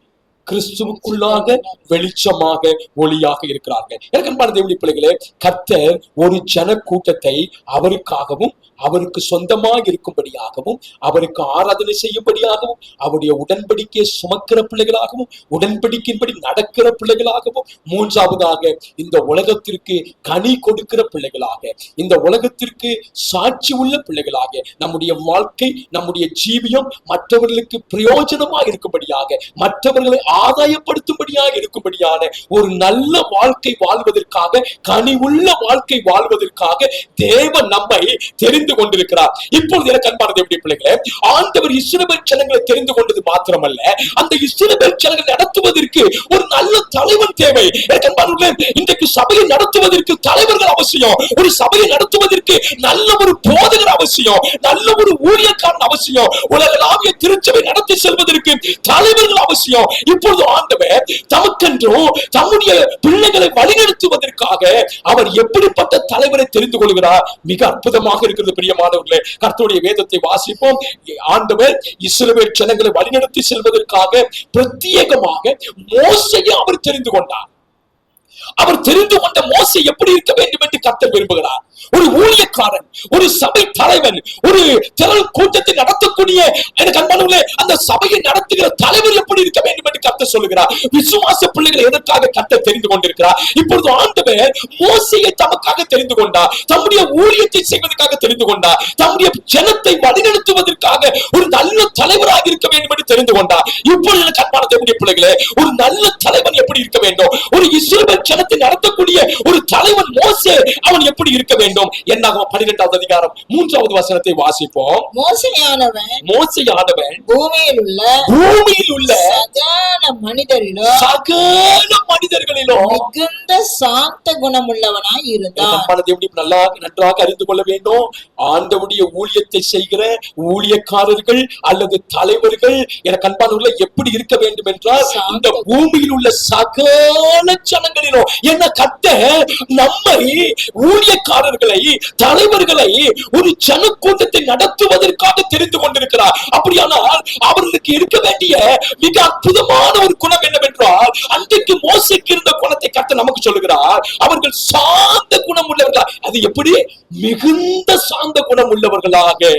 கிறிஸ்துவுக்குள்ளாக வெளிச்சமாக ஒளியாக இருக்கிறார்கள். எனக்கு அன்பான தேவனுடைய பிள்ளைகளே, கர்த்தர் ஒரு ஜன கூட்டத்தை அவருக்காகவும் அவருக்கு சொந்தமாக இருக்கும்படியாகவும் அவருக்கு ஆராதனை செய்யும்படியாகவும் அவருடைய உடன்படிக்கையை சுமக்கிற பிள்ளைகளாகவும் உடன்படிக்கையின்படி நடக்கிற பிள்ளைகளாகவும், மூன்றாவதாக இந்த உலகத்திற்கு கனி கொடுக்கிற பிள்ளைகளாக, இந்த உலகத்திற்கு சாட்சி உள்ள பிள்ளைகளாக நம்முடைய வாழ்க்கை, நம்முடைய ஜீவியம் மற்றவர்களுக்கு பிரயோஜனமாக இருக்கும்படியாக, மற்றவர்களை ஆதாயப்படுத்தும்படியாக இருக்கும்படியான ஒரு நல்ல வாழ்க்கை வாழ்வதற்காக, கனி உள்ள வாழ்க்கை வாழ்வதற்காக தேவன் நம்மை தெரிந்து கொண்டிருக்கிறார். இப்பொழுது எனக்கு அன்பான தேவனுடைய பிள்ளைகளே, ஆண்டவர் இஸ்ரவேல் ஜனங்களை தெரிந்து கொண்டது மாத்திரமல்ல, அந்த இஸ்ரவேல் ஜனங்களை நடத்துவதற்கு ஒரு நல்ல தலைவன் தேவை. எனக்கு அன்பானவர்களே, இன்றைக்கு சபையை நடத்துவதற்கு தலைவர்கள் அவசியம். ஒரு சபையை நடத்துவதற்கு நல்ல ஒரு போதகர் அவசியம், நல்ல ஒரு ஊழியக்காரன் அவசியம். உலகளாவிய திருச்சபை நடத்தி செல்வதற்கு தலைவர்கள் அவசியம். இப்பொழுது ஆண்டவர் தமக்கென்றும் தம்முடைய பிள்ளைகளை வழிநடத்துவதற்காக அவர் எப்படிப்பட்ட தலைவரை தெரிந்து கொள்கிறார்? மிக அற்புதமாக இருக்கிறது பிரியமானவர்களே. கர்த்தருடைய வேதத்தை வாசிப்போம். ஆண்டவர் இஸ்ரவேல் ஜனங்களை வழிநடத்தி செல்வதற்காக பிரத்யேகமாக மோசேயை அவர் தெரிந்து கொண்டார். அவர் தெரிந்து கொண்ட மோசே எப்படி இருக்க வேண்டும் என்று கர்த்தர் விரும்புகிறார். ஒரு ஊழியக்காரன், ஒரு சபை தலைவன், ஒரு திரள் கூட்டத்தை நடத்தக்கூடிய எனக்கு அன்பானவர்களே, அந்த சபையை நடத்துகிற தலைவர் எப்படி இருக்க வேண்டும் என்று கர்த்தர் சொல்லுகிறார். விசுவாச பிள்ளைகளை எதற்காக கர்த்தர் தெரிந்து கொண்டிருக்கிறார்? இப்பொழுது ஆண்டவர் மோசேயை தமக்காக தெரிந்து கொண்டார், தம்முடைய ஊழியத்தை செய்வதற்காக தெரிந்து கொண்டார், தம்முடைய ஜனத்தை வழிநடத்துவதற்காக ஒரு நல்ல தலைவராக இருக்க வேண்டும் என்று தெரிந்து கொண்டார். இப்பொழுது எனக்கு அன்பான தேவனுடைய பிள்ளைகளே, ஒரு நல்ல தலைவன் எப்படி இருக்க வேண்டும்? ஒரு இஸ்ரவேல் ஜனத்தை நடத்தக்கூடிய ஒரு தலைவன் மோசே, அவன் எப்படி இருக்க வேண்டும்? என்னாகும் 12வது அதிகாரம் 3வது வசனத்தை வாசிப்போம். மோசேயானவன் பூமியில் உள்ள சகல மனிதர்களிலும் மிகுந்த சாந்த குணமுள்ளவனாய் இருந்தான். நன்றாக அறிந்து கொள்ள வேண்டும். ஆண்டவருடைய ஊழியத்தை செய்கிற ஊழியக்காரர்கள் அல்லது தலைவர்கள் எனக்கு அன்பானவர்களே எப்படி இருக்க வேண்டும் என்றால், இந்த பூமியில் உள்ள சகல ஜனங்களிலும் என்ன கர்த்தர் நம்மை ஊழியக்காரர்களை, தலைவர்களை ஒரு ஜனக்கூட்டத்தை நடத்துவதற்காக தெரிந்து கொண்டிருக்கிறார். அப்படியானால் அவர்களுக்கு இருக்க வேண்டிய மிக அற்புதமான ஒரு குணம் என்னவென்றால், அன்றைக்கு மோசேக்கு இருந்த குணத்தை கர்த்தர் நமக்கு சொல்லுகிறார். அவர்கள் சாந்த குணம் உள்ளவர்களாக, அது எப்படி? மிகுந்த சாந்த குணம் உள்ளவர்களாக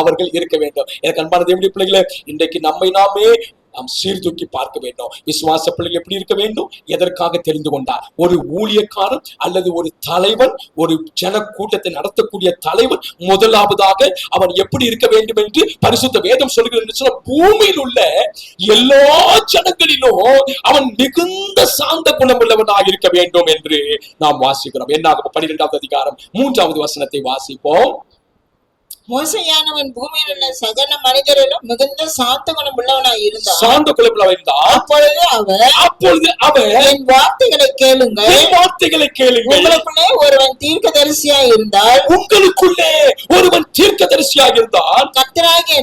அவர்கள் இருக்க வேண்டும். எனக்கு அன்பான தேவனுடைய பிள்ளைகளே, இன்றைக்கு நம்மை நாமே நாம் சீர்தூக்கி பார்க்க வேண்டும். விசுவாச பிள்ளைகள் எப்படி இருக்க வேண்டும்? எதற்காக தெரிந்து கொண்டார்? ஒரு ஊழியக்காரன் அல்லது ஒரு தலைவன், ஒரு ஜன கூட்டத்தை நடத்தக்கூடிய தலைவன், முதலாவதாக அவன் எப்படி இருக்க வேண்டும் என்று பரிசுத்த வேதம் சொல்கிறது. பூமியில் உள்ள எல்லா ஜனங்களிலும் அவன் மிகுந்த சாந்த குணமுள்ளவனாக இருக்க வேண்டும் என்று நாம் வாசிக்கிறோம். என்னாகும் 12வது அதிகாரம் 3வது வசனத்தை வாசிப்போம். மோசையானவன் பூமியில் உள்ள சகல மனிதரிலும் மிகுந்த சாந்த குணம் உள்ளவனாய் இருந்தான். சாந்த குணமுள்ளவன் இருந்தான். அப்பொழுது அவர் என் வார்த்தைகளை கேளுங்கள், என் வார்த்தைகளை கேளுங்கள். உங்களுக்குள்ளே ஒருவன் தீர்க்கதரிசியாய் இருந்தால், உங்களுக்குள்ளே ஒருவன் தீர்க்கதரிசியாக இருந்தால், கர்த்தராகிய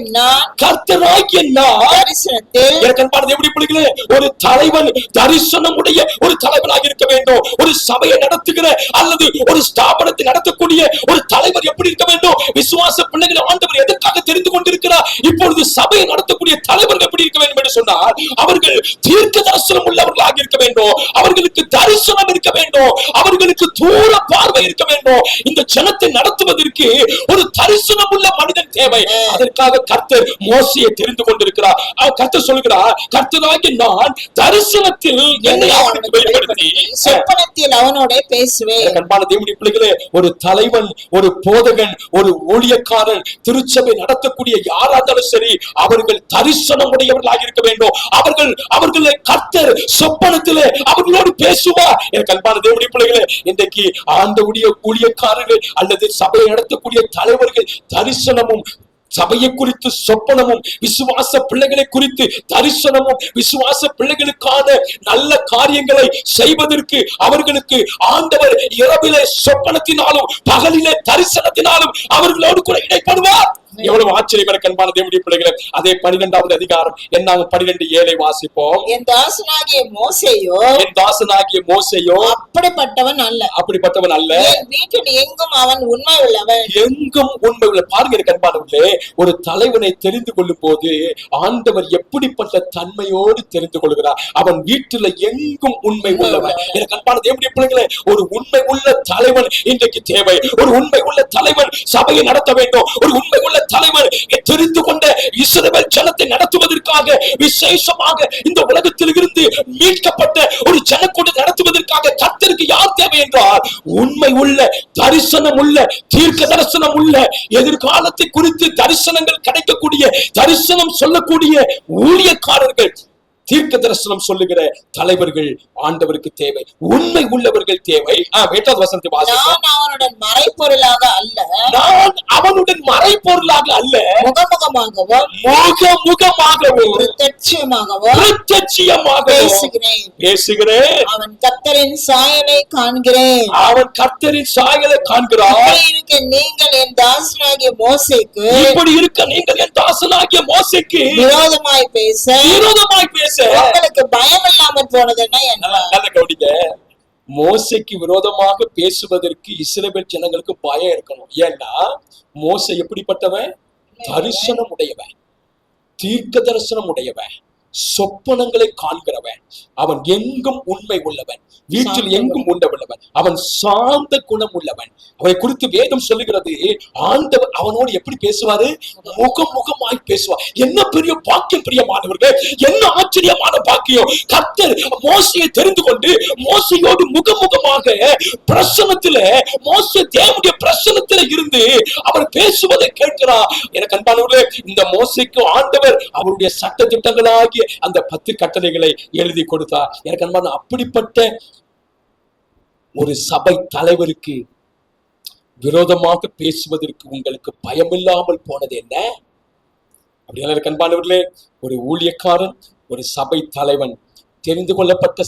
நான் தரிசனத்தில், எனக்கு அன்பானது எப்படி பிடிக்கல, ஒரு தலைவன் தரிசனம் உடைய ஒரு தலைவனாக இருக்க வேண்டும். ஒரு சபையை நடத்துகிற அல்லது ஒரு ஸ்தாபனத்தை நடத்தக்கூடிய ஒரு தலைவர் எப்படி இருக்க வேண்டும்? விசுவாச பிள்ளைகளை ஆண்டவர் எதற்காக தெரிந்து கொண்டிருக்கிறார்? இப்பொழுது சபையை நடத்தக்கூடிய தலைவர்கள் எப்படி இருக்க வேண்டும் என்று சொன்னால், அவர்கள் தீர்க்க தரிசனம் உள்ளவர்களாக இருக்க வேண்டும். அவர்களுக்கு தரிசனம் இருக்க வேண்டும். அவர்களுக்கு தூர பார்வை இருக்க வேண்டும். இந்த ஜனத்தை நடத்துவதற்கு ஒரு தரிசனம் உள்ள மனிதன் தேவை. அதற்காக கர்த்தர் மோசேயை தெரிந்து கொண்டிருக்கிறார். கர்த்தர் சொல்கிறார், கர்த்தராகிய நான் தரிசனத்தில் என்னை அவனுக்கு வெளிப்படுத்தி சொப்பனத்தில் அவனோட பேசுவேன். அன்பான தேவனுடைய பிள்ளைகளே, ஒரு தலைவன், ஒரு போதகன், ஒரு ஊழியக்காரன், திருச்சபை நடத்தக்கூடிய யாரா இருந்தாலும் சரி, அவர்கள் தரிசனம் உடையவர்களாக இருக்க வேண்டும். அவர்களை கர்த்தர் சொப்பனத்திலே அவர்களோடு பேசுவார். எனக்கு அன்பான தேவனுடைய பிள்ளைகளே, இன்றைக்கு ஆண்டவருடைய ஊழியக்காரர்கள் அல்லது சபையை நடத்தக்கூடிய தலைவர்கள் தரிசனமும், சபையை குறித்து சொப்பனமும், விசுவாச பிள்ளைகளை குறித்து தரிசனமும், விசுவாச பிள்ளைகளுக்கான நல்ல காரியங்களை செய்வதற்கு அவர்களுக்கு ஆண்டவர் இரவிலே சொப்பனத்தினாலும் பகலிலே தரிசனத்தினாலும் அவர்களோடு கூட இடைப்படுவார். எவ்வளவு ஆச்சரியம்! எனக்கு அன்பான தேவனுடைய பிள்ளைகளே, அதே 12வது அதிகாரம் 12:7 வாசிப்போம். என் தாசனாகிய மோசேயோ அப்படிப்பட்டவன் அல்ல. என் வீட்டில் எங்கும் அவன் உண்மை உள்ளவன். எங்கும் உண்மை உள்ள. பாருங்க எனக்கு அன்பானவர்களே, ஒரு தலைவனை தெரிந்து கொள்ளும் போது ஆண்டவர் எப்படிப்பட்ட தன்மையோடு தெரிந்து கொள்கிறார். அவன் வீட்டில் எங்கும் உண்மை உள்ளவன். எனக்கு அன்பான தேவனுடைய பிள்ளைகளே, ஒரு உண்மை உள்ள தலைவன் இன்றைக்கு தேவை. ஒரு உண்மை உள்ள தலைவன் சபையை நடத்த வேண்டும். ஒரு உண்மை உள்ள தலைவர் தெரிந்து கொண்ட இஸ்ரவேல் ஜனத்தை நடத்துவதற்காக, விசேஷமாக இந்த உலகத்தில் இருந்து மீட்கப்பட்ட ஒரு ஜனக்கூட்டத்தை நடத்துவதற்காக கர்த்தருக்கு யார் தேவை என்றால், உண்மை உள்ள, தரிசனம் உள்ள, தீர்க்க தரிசனம் உள்ள, எதிர்காலத்தை குறித்து தரிசனங்கள் கிடைக்கக்கூடிய, தரிசனம் சொல்லக்கூடிய ஊழியக்காரர்கள், தீர்க்க தரிசனம் சொல்லுகிற தலைவர்கள் ஆண்டவருக்கு தேவை. உண்மை உள்ளவர்கள் தேவை. 8வது வசனத்தை வாசிப்போம். நான் அவனுடன் மறைபொருளாக அல்ல, முகமுகமாகவும் பிரத்யட்சமாகவும் பேசுகிறேன். அவன் கர்த்தரின் சாயலை காண்கிறேன். காண்கிறான். நீங்கள் என் தாசனாகிய மோசேக்கு, இப்படி இருக்க நீங்கள் என் தாசனாகிய மோசேக்கு விரோதமாய் பேச உங்களுக்கு பயம் இல்லாமல் போனதுன்னா என்ன? மோசேக்கு விரோதமாக பேசுவதற்கு இஸ்ரவேல் ஜனங்களுக்கு பயம் இருக்கணும். ஏன்னா மோசே எப்படிப்பட்டவன்? தரிசனம் உடையவன், தீர்க்க தரிசனம் உடையவன், சொப்பனங்களை காண்கிறவன், அவன் எங்கும் உண்மை உள்ளவன், வீட்டில் எங்கும் உண்டவன், அவன் சாந்த குணம் உள்ளவன். அவனை குறித்து வேதம் சொல்லுகிறது, ஆண்டவர் அவனோடு எப்படி பேசுவாரு? முகமுகமாய் பேசுவார். என்ன பெரிய பாக்கியம் பிரியமானவர்கள்! என்ன ஆச்சரியமான பாக்கியம்! கர்த்தர் மோசேயை தெரிந்து கொண்டு மோசேயோடு முகமுகமாக பிரசன்னத்திலே, மோசே தேவனுடைய பிரசன்னத்திலே இருந்து அவர் பேசுவதை கேட்கிறார். எனக்கு அன்பானவர்களே, இந்த மோசேக்கு ஆண்டவர் அவருடைய சட்ட திட்டங்களாகிய அந்த 10 கட்டளைகளை எழுதி கொடுத்தார். எனக்கு அன்பான அப்படிப்பட்ட ஒரு சபை தலைவருக்கு விரோதமாக பேசுவதற்கு உங்களுக்கு பயமில்லாமல் போனது என்ன? அப்படின்னா அன்பானவர்களே, ஒரு ஊழியக்காரன், ஒரு சபை தலைவன், தெரிந்து கொள்ளப்பட்ட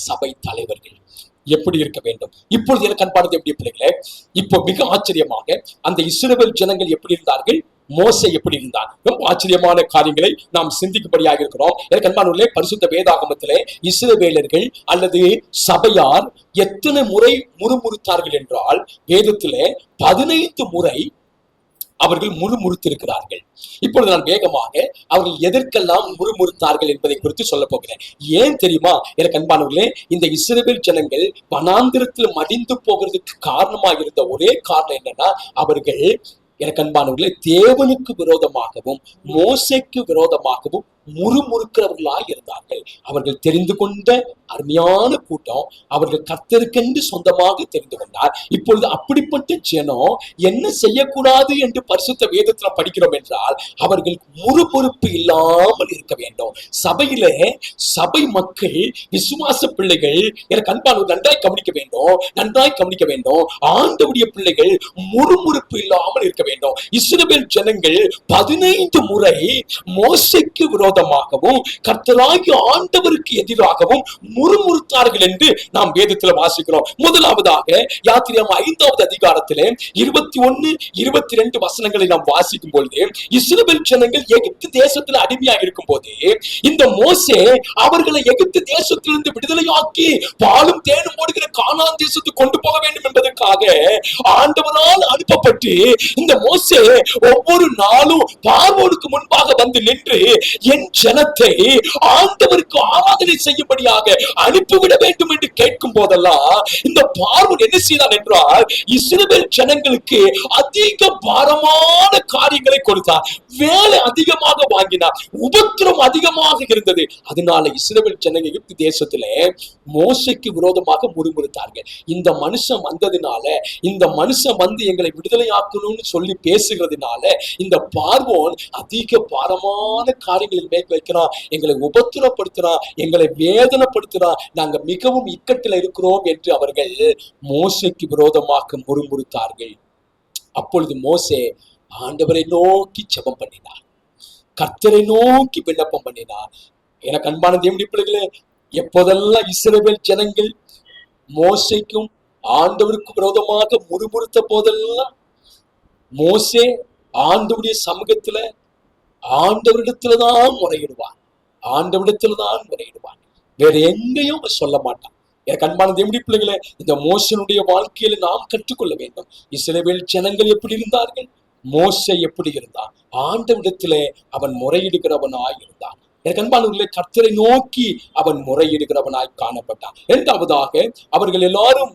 சபை தலைவர்கள் எப்படி இருக்க வேண்டும்? இப்பொழுது எனக்கு அன்பானது எப்படி பிள்ளைகளே, இப்போ மிக ஆச்சரியமாக அந்த இஸ்ரவேல் ஜனங்கள் எப்படி இருந்தார்கள், மோசே எப்படி இருந்தார்? ரொம்ப ஆச்சரியமான காரியங்களை நாம் சிந்திக்கும்படியாக இருக்கிறோம். எனக்கு அன்பானவர்களே, பரிசுத்த வேதாகமத்திலே இஸ்ரவேலர்கள் அல்லது சபையார் எத்தனை முறை முறுமுறுத்தார்கள் என்றால், வேதத்திலே 15 முறை அவர்கள் முறுமுறுத்திருக்கிறார்கள். இப்பொழுது நான் வேகமாக அவர்கள் எதற்கெல்லாம் முறுமுறுத்தார்கள் என்பதை குறித்து சொல்ல போகிறேன். ஏன் தெரியுமா எனக்கு அன்பானவர்களே, இந்த இஸ்ரவேல் ஜனங்கள் வனாந்திரத்தில் மடிந்து போகிறதுக்கு காரணமாக இருந்த ஒரே காரணம் என்னன்னா, அவர்கள் எனக்கு அன்பானவர்களே, தேவனுக்கு விரோதமாகவும் மோசேக்கு விரோதமாகவும் முறுமுறுக்கிறவர்களாய் இருந்தார்கள். அவர்கள் தெரிந்து கொண்ட அருமையான கூட்டம், அவர்கள் கர்த்தருக்கென்று சொந்தமாக தெரிந்து கொண்டார். இப்பொழுது அப்படிப்பட்ட ஜனம் என்ன செய்யக்கூடாது என்று பரிசுத்த வேதத்துல படிக்கிறோம் என்றால், அவர்கள் முறுமுறுப்பு இல்லாமல் இருக்க வேண்டும். சபையிலே சபை மக்கள், விசுவாச பிள்ளைகள், எனக்கு அன்பானவர்கள் நன்றாய் கவனிக்க வேண்டும், நன்றாய் கவனிக்க வேண்டும். ஆண்டவருடைய பிள்ளைகள் முறுமுறுப்பு இல்லாமல் இருக்க வேண்டும். இஸ்ரவேல் ஜனங்கள் 15 முறை மோசேக்கு விரோதமாகவும் கர்த்தராகிய ஆண்டவருக்கு எதிராகவும் முறுமுறுத்தார்கள் என்று நாம் வேதத்தில் வாசிக்கிறோம். முதலாவதாக யாத்திராகமம் 5வது அதிகாரத்திலே 21, 22 வசனங்களை நாம் வாசிக்கும் பொழுது, இஸ்ரவேல் ஜனங்கள் எகிப்து தேசத்தில் அடிமையாக இருக்கும் போது இந்த மோசே அவர்களை எகிப்து தேசத்திலிருந்து விடுதலையாக்கி பாலும் தேனும் ஓடுகிற கானான் தேசத்துக்கு கொண்டு போக வேண்டும் என்பதற்காக ஆண்டவரால் அனுப்பப்பட்டு இந்த மோசே ஒவ்வொரு நாளும் பார்வோனுக்கு முன்பாக வந்து நின்று என் ஜனத்தை ஆண்டவருக்கு ஆராதனை செய்யும்படியாக அனுப்பிவிட வேண்டும் என்று கேட்கும் போதெல்லாம் இந்த பார்வோன் என்ன செய்தான் என்றால், இஸ்ரவேல் ஜனங்களுக்கு அதிக பாரமான காரியங்களை கொடுத்தார், வேலை அதிகமாக வாங்கினார், உபத்திரம் அதிகமாக இருந்தது. அதனால இஸ்ரவேல் ஜனங்கள் எகிப்து தேசத்திலே மோசேக்கு விரோதமாக முறுமுறுத்தார்கள். இந்த மனுஷன் வந்ததுனால, இந்த மனுஷன் வந்து எங்களை விடுதலையாக்கணும்னு சொல்லி பேசுகிறதுனால இந்த பார்வோன் அதிக பாரமான காரியங்களில் மேல் வைக்கிறான், எங்களை உபத்திரப்படுத்துறான், எங்களை வேதனைப்படுத்துறான், நாங்க மிகவும் இக்கட்டில் இருக்கிறோம் என்று அவர்கள் மோசேக்கு விரோதமாக முறுமுறுத்தார்கள். அப்பொழுது மோசே ஆண்டவரை நோக்கி ஜெபம் பண்ணினார், கர்த்தரை நோக்கி விண்ணப்பம் பண்ணினார். எனக்கு அன்பான தேவனுடைய பிள்ளைகளே, எப்போதெல்லாம் இஸ்ரவேல் ஜனங்கள் மோசேக்கும் ஆண்டவருக்கு விரோதமாக முறுமுறுத்த போதெல்லாம் மோசே ஆண்டவருடைய சமூகத்துல ஆண்டவரிடத்துலதான் முறையிடுவான், ஆண்டவரிடத்துலதான் முறையிடுவான், வேற எங்கேயும் சொல்ல மாட்டான். எனக்கு அன்பான தேவனுடைய பிள்ளைகளே, இந்த மோசனுடைய வாழ்க்கையில நாம் கற்றுக்கொள்ள வேண்டும். இஸ்ரவேல் ஜனங்கள் எப்படி இருந்தார்கள், மோசே எப்படி இருந்தான், ஆண்டவரிடத்திலே அவன் முறையிடுகிறவனாய் இருந்தான். எனக்கு அன்பானவர்களே, கர்த்தரை நோக்கி அவன் முறையிடுகிறவனாய் காணப்பட்டான். இரண்டாவதாக அவர்கள் எல்லாரும்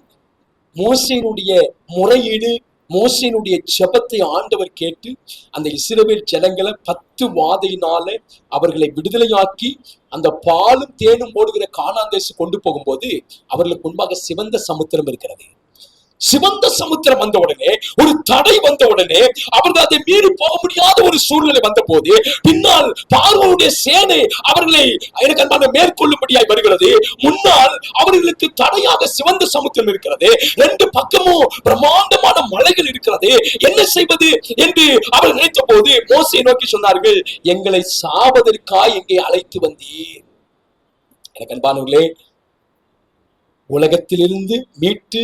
மோசேனுடைய முறையீடு, மோசேனுடைய ஜெபத்தை ஆண்டவர் கேட்டு அந்த இஸ்ரவேல் ஜனங்களை 10 வாதையினால அவர்களை விடுதலையாக்கி அந்த பாலும் தேனும் ஓடுகிற கானான் தேசம் கொண்டு போகும்போது அவர்களுக்கு முன்பாக சிவந்த சமுத்திரம் இருக்கிறது. சிவந்த சமுத்திரம் வந்த உடனே, ஒரு தடை வந்த உடனே, அவர்கள் அதை மீறி போக முடியாத ஒரு சூழ்நிலை வந்த போது பின்னால் பார்வோனுடைய சேனை அவர்களை எனக்கு அன்பான மேற்கொள்ளும்படியாய் வருகிறது. முன்னால் அவர்களுக்கு தடையாக சிவந்த சமுத்திரம் இருக்கிறது, 2 பக்கமும் பிரம்மாண்டமான மலைகள் இருக்கிறது. என்ன செய்வது என்று அவர்கள் நினைத்த போது மோசேயை நோக்கி சொன்னார்கள், எங்களை சாவதற்காய் எங்கே அழைத்து வந்தீர். எனக்கு அன்பானவர்களே, உலகத்திலிருந்து மீட்டு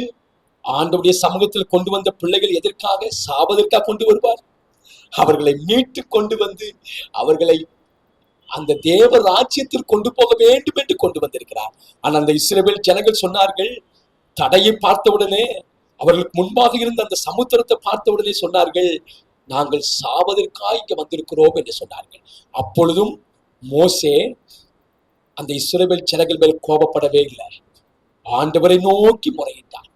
ஆண்டவருடைய சமூகத்தில் கொண்டு வந்த பிள்ளைகள் எதற்காக? சாவதற்காக கொண்டு வருவார். அவர்களை மீட்டு கொண்டு வந்து அவர்களை அந்த தேவ ராஜ்யத்திற்கு கொண்டு போக வேண்டும் என்று கொண்டு வந்திருக்கிறார். ஆனால் அந்த இஸ்ரவேல் ஜனங்கள் சொன்னார்கள், தடையை பார்த்தவுடனே, அவர்களுக்கு முன்பாக இருந்த அந்த சமுத்திரத்தை பார்த்தவுடனே சொன்னார்கள், நாங்கள் சாவதற்காக இங்க வந்திருக்கிறோம் என்று சொன்னார்கள். அப்பொழுதும் மோசே அந்த இஸ்ரவேல் ஜனங்கள் மேல் கோபப்படவே இல்லை, ஆண்டவரை நோக்கி முறையிட்டார்,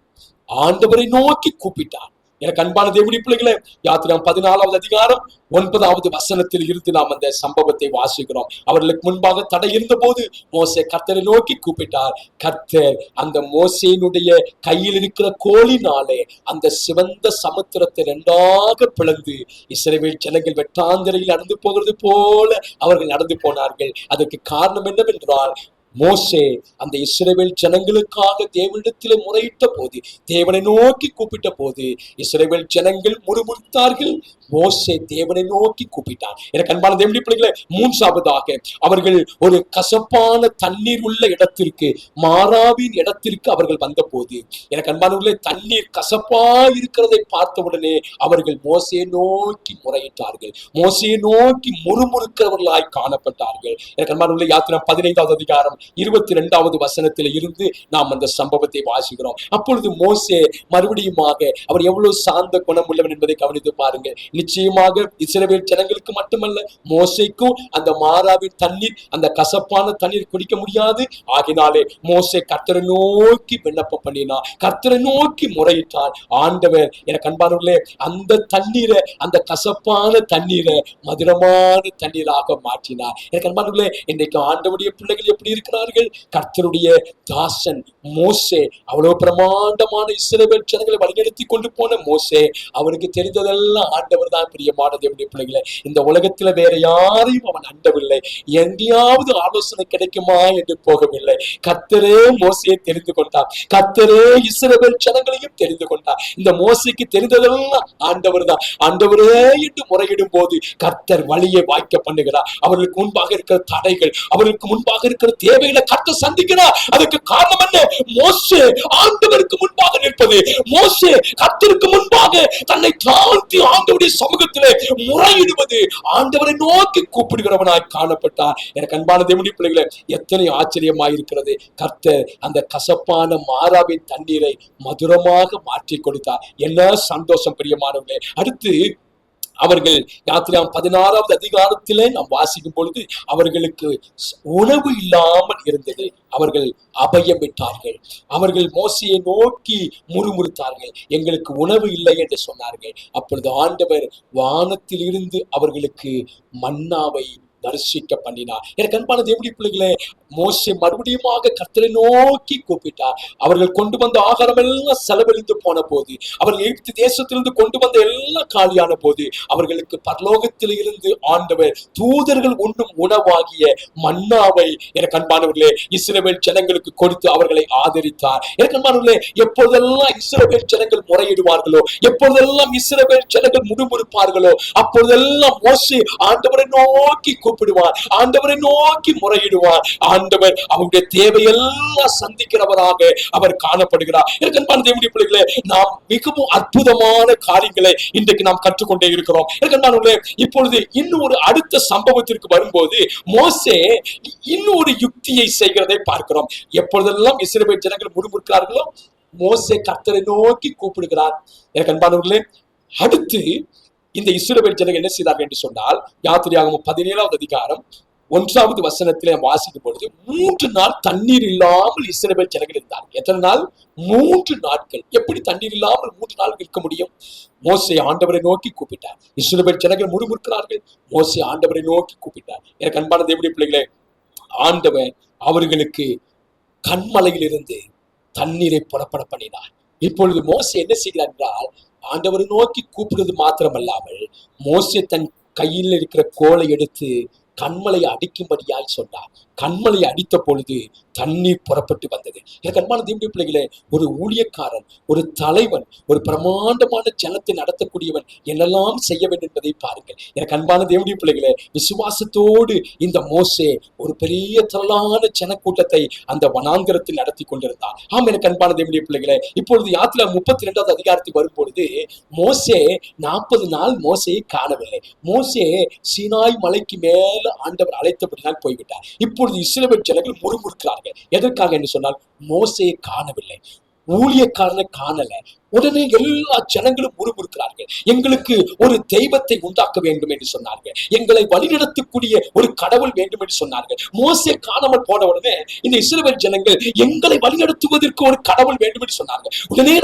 ஆண்டவரை நோக்கி கூப்பிட்டார். எனக்கு அன்பான தேவனுடைய பிள்ளைகளே, யாத்திராகமம் 14வது அதிகாரம் 9வது வசனத்தில் இருந்து நாம் அந்த சம்பவத்தை வாசிக்கிறோம். அவர்களுக்கு முன்பாக தடை இருந்த போது மோசே கர்த்தரை நோக்கி கூப்பிட்டார். கர்த்தர் அந்த மோசேனுடைய கையில் இருக்கிற கோலினாலே அந்த சிவந்த சமுத்திரத்தை 2ஆக பிளந்து இஸ்ரவேல் ஜனங்கள் வெட்டாந்தரையில் நடந்து போகிறது போல அவர்கள் நடந்து போனார்கள். அதற்கு காரணம் என்னவென்றால், மோசே அந்த இஸ்ரவேல் ஜனங்களுக்காக தேவனிடத்தில் முறையிட்ட போது, தேவனை நோக்கி கூப்பிட்ட போது இஸ்ரவேல் ஜனங்கள் முறுமுறுத்தார்கள், மோசே தேவனை நோக்கி கூப்பிட்டான். எனக்கு அன்பான தேவனுடைய பிள்ளைகளே, மூன்றாவதாக அவர்கள் ஒரு கசப்பான தண்ணீர் உள்ள இடத்திற்கு, மாராவின் இடத்திற்கு அவர்கள் வந்த போது, எனக்கு அன்பானவர்களே, தண்ணீர் கசப்பா இருக்கிறதை பார்த்தவுடனே அவர்கள் மோசேயை நோக்கி முறையிட்டார்கள், மோசேயை நோக்கி முறுமுறுக்கிறவர்களாய் காணப்பட்டார்கள். எனக்கு அன்பானவர்களே, யாத்திராகமம் 15வது அதிகாரம் 22வது வசனத்தில் இருந்து நாம் அந்த சம்பவத்தை வாசிக்கிறோம். அப்பொழுது மோசே மறுபடியுமாக அவர் எவ்வளவு சாந்த குணம் உள்ளவன் என்பதை கவனித்து பாருங்க. நிச்சயமாக இஸ்ரவேல் ஜனங்களுக்கு மட்டுமல்ல, மோசேக்கும் அந்த மாறாவின் தண்ணீர், அந்த கசப்பான தண்ணீர் குடிக்க முடியாது. ஆகினாலே மோசே கர்த்தரை நோக்கி விண்ணப்பம் பண்ணினார், கர்த்தரை நோக்கி முறையிட்டார். ஆண்டவர் எனக்கு அன்பானவர்களே அந்த தண்ணீரை, அந்த கசப்பான தண்ணீரை மதுரமான தண்ணீராக மாற்றினார். எனக்கு அன்பானவர்களே, இன்றைக்கு ஆண்டவருடைய பிள்ளைகள் எப்படி இருக்கிறார்கள்? கர்த்தருடைய தாசன் மோசே அவ்வளவு பிரமாண்டமான இஸ்ரவேல் ஜனங்களை வழிநடத்தி கொண்டு போன மோசே, அவனுக்கு தெரிந்ததெல்லாம் ஆண்டவர் தான். பிரியமான தேவனுடைய பிள்ளைகளை, இந்த உலகத்துல வேற யாரையும் அவன் அண்டவில்லை. எங்கேயாவது ஆலோசனை கிடைக்குமா என்று போகவில்லை. கர்த்தரே மோசையை தெரிந்து கொண்டார், கர்த்தரே இஸ்ரவேல் ஜனங்களையும் தெரிந்து கொண்டார். இந்த மோசைக்கு தெரிந்ததெல்லாம் ஆண்டவர் தான். ஆண்டவரே என்று முறையிடும் போது கர்த்தர் வழியை வாய்க்க பண்ணுகிறார். அவர்களுக்கு முன்பாக இருக்கிற தடைகள், அவர்களுக்கு முன்பாக இருக்கிற தேவைகளை கர்த்தர் சந்திக்கிறார். அதுக்கு காரணம் என்ன? மோசே ஆண்டவருக்கு முன்பாக நிற்பது. மோசே கர்த்தருக்கு முன்பாக தன்னை தாழ்த்தி ஆண்டவருடைய சமூகத்திலே முறையிடுவது, ஆண்டவரை நோக்கி கூப்பிடுகிறவனாய் காணப்பட்டார். எனக்கு அன்பான தேவனுடைய பிள்ளைகளே, எத்தனை ஆச்சரியமாயிருக்கிறது! கர்த்தர் அந்த கசப்பான மாறாவின் தண்ணீரை மதுரமாக மாற்றி கொடுத்தார். என்ன சந்தோஷம் பிரியமானவர்களே! அடுத்து அவர்கள் யாத்திராம் 16வது அதிகாரத்திலே நாம் வாசிக்கும் பொழுது அவர்களுக்கு உணவு இல்லாமல் இருந்தது. அவர்கள் அபயமிட்டார்கள். அவர்கள் மோசையை நோக்கி முறுமுறுத்தார்கள், எங்களுக்கு உணவு இல்லை என்று சொன்னார்கள். அப்பொழுது ஆண்டவர் வானத்தில் இருந்து அவர்களுக்கு மன்னாவை தரிசிக்க பண்ணினார். எனக்கு அன்பான தேவனுடைய பிள்ளைகளே, மோசே மறுபடியுமாக கர்த்தரை நோக்கி கூப்பிட்டார். அவர்கள் கொண்டு வந்த ஆகாரம் எல்லாம் செலவழிந்து போன போது, அவர்கள் எகிப்து தேசத்திலிருந்து கொண்டு வந்த எல்லாம் காலியான போது, அவர்களுக்கு பரலோகத்தில் இருந்து ஆண்டவர் தூதர்கள் உண்ணும் உணவாகிய மன்னாவை எனக்கு அன்பானவர்களே இஸ்ரவேல் ஜனங்களுக்கு கொடுத்து அவர்களை ஆதரித்தார். எனக்கு அன்பானவர்களே, எப்பொழுதெல்லாம் இஸ்ரவேல் ஜனங்கள் முறையிடுவார்களோ, எப்பொழுதெல்லாம் இஸ்ரவேல் ஜனங்கள் முறுமுறுப்பார்களோ, அப்பொழுதெல்லாம் மோசே ஆண்டவரை நோக்கி கூப்பிடுவார், ஆண்டவரை நோக்கி முறையிடுவார். ஆண்டவர் அவருடைய தேவையெல்லாம் சந்திக்கிறவராக அவர் காணப்படுகிறார். தேவனுடைய பிள்ளைகளே, நாம் மிகவும் அற்புதமான காரியங்களை இன்றைக்கு நாம் கற்றுக்கொண்டே இருக்கிறோம். இப்பொழுது இன்னொரு அடுத்த சம்பவத்திற்கு வரும்போது மோசே இன்னொரு யுக்தியை செய்கிறதை பார்க்கிறோம். எப்பொழுதெல்லாம் இஸ்ரவேல் ஜனங்கள் முறுமுறுக்கிறார்களோ, மோசே கர்த்தரை நோக்கி கூப்பிடுகிறார். எனக்கு அன்பானவர்களே, அடுத்து இந்த இஸ்ரவேல் ஜனங்கள் என்ன செய்தார்கள் என்று சொன்னால், யாத்திராகமம் 17வது அதிகாரம் 1வது வசனத்திலே வாசிக்கும் பொழுது 3 நாள் தண்ணீர் இல்லாமல் இஸ்ரவேல் ஜனங்கள் இருந்தார்கள். எத்தனை நாள்? 3 நாட்கள். எப்படி தண்ணீர் இல்லாமல் 3 நாள் இருக்க முடியும்? மோசே ஆண்டவரை நோக்கி கூப்பிட்டார். இஸ்ரவேல் ஜனங்கள் முறுமுறுக்கிறார்கள், மோசே ஆண்டவரை நோக்கி கூப்பிட்டார். எனக்கு அன்பான தேவனுடைய பிள்ளைகளே, ஆண்டவர் அவர்களுக்கு கண்மலையில் இருந்து தண்ணீரை புறப்பட பண்ணினார். இப்பொழுது மோசே என்ன செய்கிறார் என்றால், ஆண்டவரை நோக்கி கூப்பிடுவது மாத்திரமல்லாமல் மோசே தன் கையில் இருக்கிற கோலை எடுத்து கண்மலையை அடிக்கும்படியாய் சொன்னார். கண்மலையை அடித்த பொழுது தண்ணீர் புறப்பட்டு வந்தது. எனக்கு அன்பான தேவனுடைய பிள்ளைகளே, ஒரு ஊழியக்காரன், ஒரு தலைவன், ஒரு பிரமாண்டமான ஜனத்தை நடத்தக்கூடியவன் என்னெல்லாம் செய்ய வேண்டும் என்பதை பாருங்கள். எனக்கு அன்பான தேவனுடைய பிள்ளைகளே, விசுவாசத்தோடு இந்த மோசே ஒரு பெரிய திரளான ஜனக்கூட்டத்தை அந்த வனாந்திரத்தில் நடத்தி கொண்டிருந்தார். ஆம், எனக்கு அன்பான தேவனுடைய பிள்ளைகளே, இப்பொழுது யாத்திரா 32வது அதிகாரத்துக்கு வரும்பொழுது மோசே 40 நாள் மோசையை காணவில்லை. மோசே சீனாய் மலைக்கு மேல ஆண்டவர் அழைத்தபடினால் போய்விட்டார். இப்பொழுது இஸ்ரவேல் ஜனங்கள் முறுமுறுக்கிறார்கள். எதற்காக என்று சொன்னால், மோசையை காணவில்லை, ஊழியக்காரனை காணல. உடனே எல்லா ஜனங்களும் முறுமுறுக்கிறார்கள். எங்களுக்கு ஒரு தெய்வத்தை உண்டாக்க வேண்டும் என்று சொன்னார்கள், எங்களை வழிநடத்தக்கூடிய ஒரு கடவுள் வேண்டும் என்று சொன்னார்கள். மோசே காணாமல் போன உடனே இந்த இஸ்ரவேல் ஜனங்கள் எங்களை வழிநடத்துவதற்கு ஒரு கடவுள் வேண்டும் என்று சொன்னார்கள். உடனே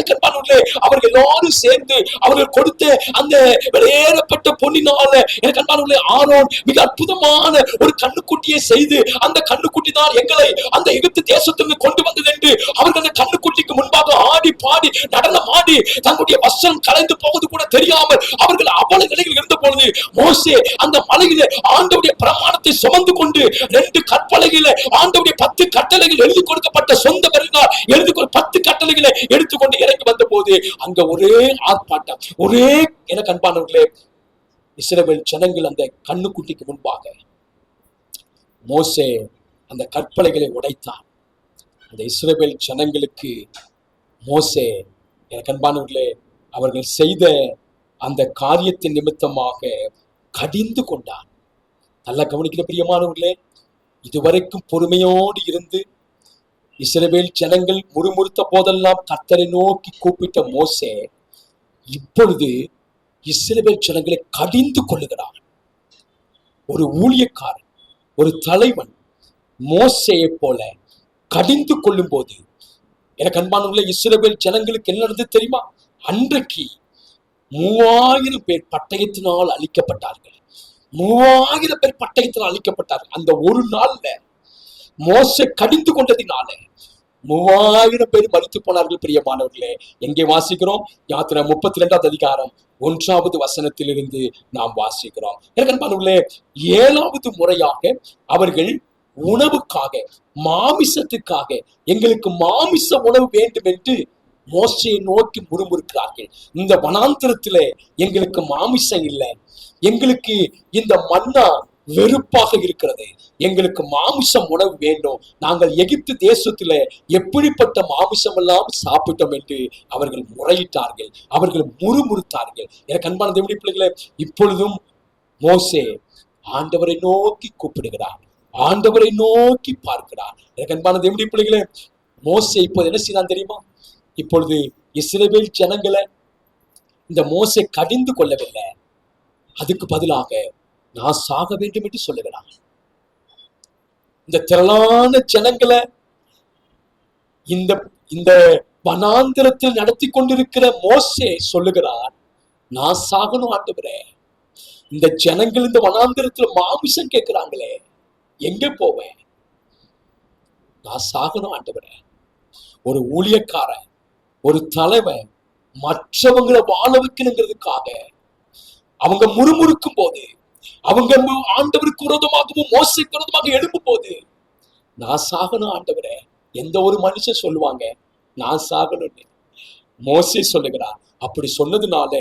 அவர்கள் எல்லாரும் சேர்ந்து அவர்கள் கொடுத்த அந்த வெளியேறப்பட்ட பொன்னினால எனக்கு அன்பானவர்களே, ஆரோன் மிக அற்புதமான ஒரு கண்ணுக்குட்டியை செய்து, அந்த கண்ணுக்குட்டி தான் எங்களை அந்த எகிப்து தேசத்திலிருந்து கொண்டு வந்தது என்று அவர்கள் அந்த கண்ணுக்குட்டிக்கு முன்பாக ஆடி பாடி நடனம் ஆடி தங்களுடைய வஸ்திரம் கலைந்து போவது கூட தெரியாமல் அவர்கள் அவ்வளவு நிலையில் இருந்த பொழுது மோசே அந்த மலையிலே ஆண்டவருடைய பிரமாணத்தை சுமந்து கொண்டு 2 கற்பலகையிலே ஆண்டவருடைய 10 கட்டளைகள் எழுதி கொடுக்கப்பட்ட சொந்த பெருநாள் எழுதி 10 கட்டளைகளை எடுத்துக்கொண்டு இறங்கி வந்த போது அங்க ஒரே ஆர்ப்பாட்டம், ஒரே எனக்கு அன்பானவர்களே, இஸ்ரவேல் ஜனங்கள் அந்த கண்ணுக்குட்டிக்கு முன்பாக மோசே அந்த கற்பலைகளை உடைத்தார். அந்த இஸ்ரவேல் ஜனங்களுக்கு மோசே எனக்கு அன்பானவர்களே, அவர்கள் செய்த அந்த காரியத்தின் நிமித்தமாக கடிந்து கொண்டார். நல்லா கவனிக்கிற பிரியமானவர்களே, இதுவரைக்கும் பொறுமையோடு இருந்து இஸ்ரவேல் ஜனங்கள் முறுமுறுத்த போதெல்லாம் கர்த்தரை நோக்கி கூப்பிட்ட மோசே இப்பொழுது இஸ்ரவேல் ஜனங்களை கடிந்து கொள்ளுகிறார். ஒரு ஊழியக்காரன், ஒரு தலைவன் மோசேயை போல கடிந்து கொள்ளும் போது, எனக்கு அன்பானவர்களே, இஸ்ரவேல் ஜனங்களுக்கு என்ன நடந்தது தெரியுமா? அன்றைக்கு 3000 பேர் பட்டயத்தினால் அழிக்கப்பட்டார்கள். 3000 பேர் பட்டயத்தினால் அழிக்கப்பட்டார்கள். அந்த ஒரு நாள்ல மோசே கடிந்து கொண்டதினால 3000 பேர் மரித்து போனார்கள். பிரியமானவர்களே, எங்கே வாசிக்கிறோம்? யாத்திரை 32வது அதிகாரம் 1வது வசனத்திலிருந்து நாம் வாசிக்கிறோம். எனக்கு அன்பானவர்களே, 7வது முறையாக அவர்கள் உணவுக்காக, மாமிசத்துக்காக, எங்களுக்கு மாமிச உணவு வேண்டும் என்று மோசையை நோக்கி முறுமுறுக்கிறார்கள். இந்த வனாந்திரத்திலே எங்களுக்கு மாமிசம் இல்லை, எங்களுக்கு இந்த மன்னா வெறுப்பாக இருக்கிறது, எங்களுக்கு மாமிசம் உணவு வேண்டும், நாங்கள் எகிப்து தேசத்துல எப்படிப்பட்ட மாமிசம் எல்லாம் சாப்பிட்டோம் என்று அவர்கள் முறையிட்டார்கள், அவர்கள் முறுமுறுத்தார்கள். எனக்கு அன்பான தேவனுடைய பிள்ளைகளே, இப்பொழுதும் மோசே ஆண்டவரை நோக்கி கூப்பிடுகிறார், ஆண்டவரை நோக்கி பார்க்கிறார். எனக்கு அன்பான தேவனுடைய பிள்ளைகளே, மோசே இப்போது என்ன செய்தான் தெரியுமா? இப்பொழுது இஸ்ரவேல் ஜனங்களை இந்த மோசே கடிந்து கொள்ளவில்லை, அதுக்கு பதிலாக நான் சாக வேண்டும் என்று சொல்லுகிறான். இந்த திரளான ஜனங்களை இந்த இந்த வனாந்திரத்தில் நடத்தி கொண்டிருக்கிற மோசே சொல்லுகிறார், நான் சாகணும் ஆண்டவரே, இந்த ஜனங்கள் இந்த வனாந்திரத்துல மாமிசம் கேட்கிறாங்களே, எங்க போவேன்? நான் சாகணும் ஆண்டவரே. ஒரு ஊழியக்காரன், ஒரு தலைவன் மற்றவங்களை வாழ வைக்கணுங்கிறதுக்காக அவங்க முறுமுறுக்கும் போது, அவங்க ஆண்டவருக்கு விரோதமாகவும் மோசைக்கு விரோதமாக எழும்பும் போது, நான் சாகணும் ஆண்டவரே. எந்த ஒரு மனுஷன் சொல்லுவாங்க நான் சாகணும்னு? மோசே சொல்லுகிறார். அப்படி சொன்னதுனால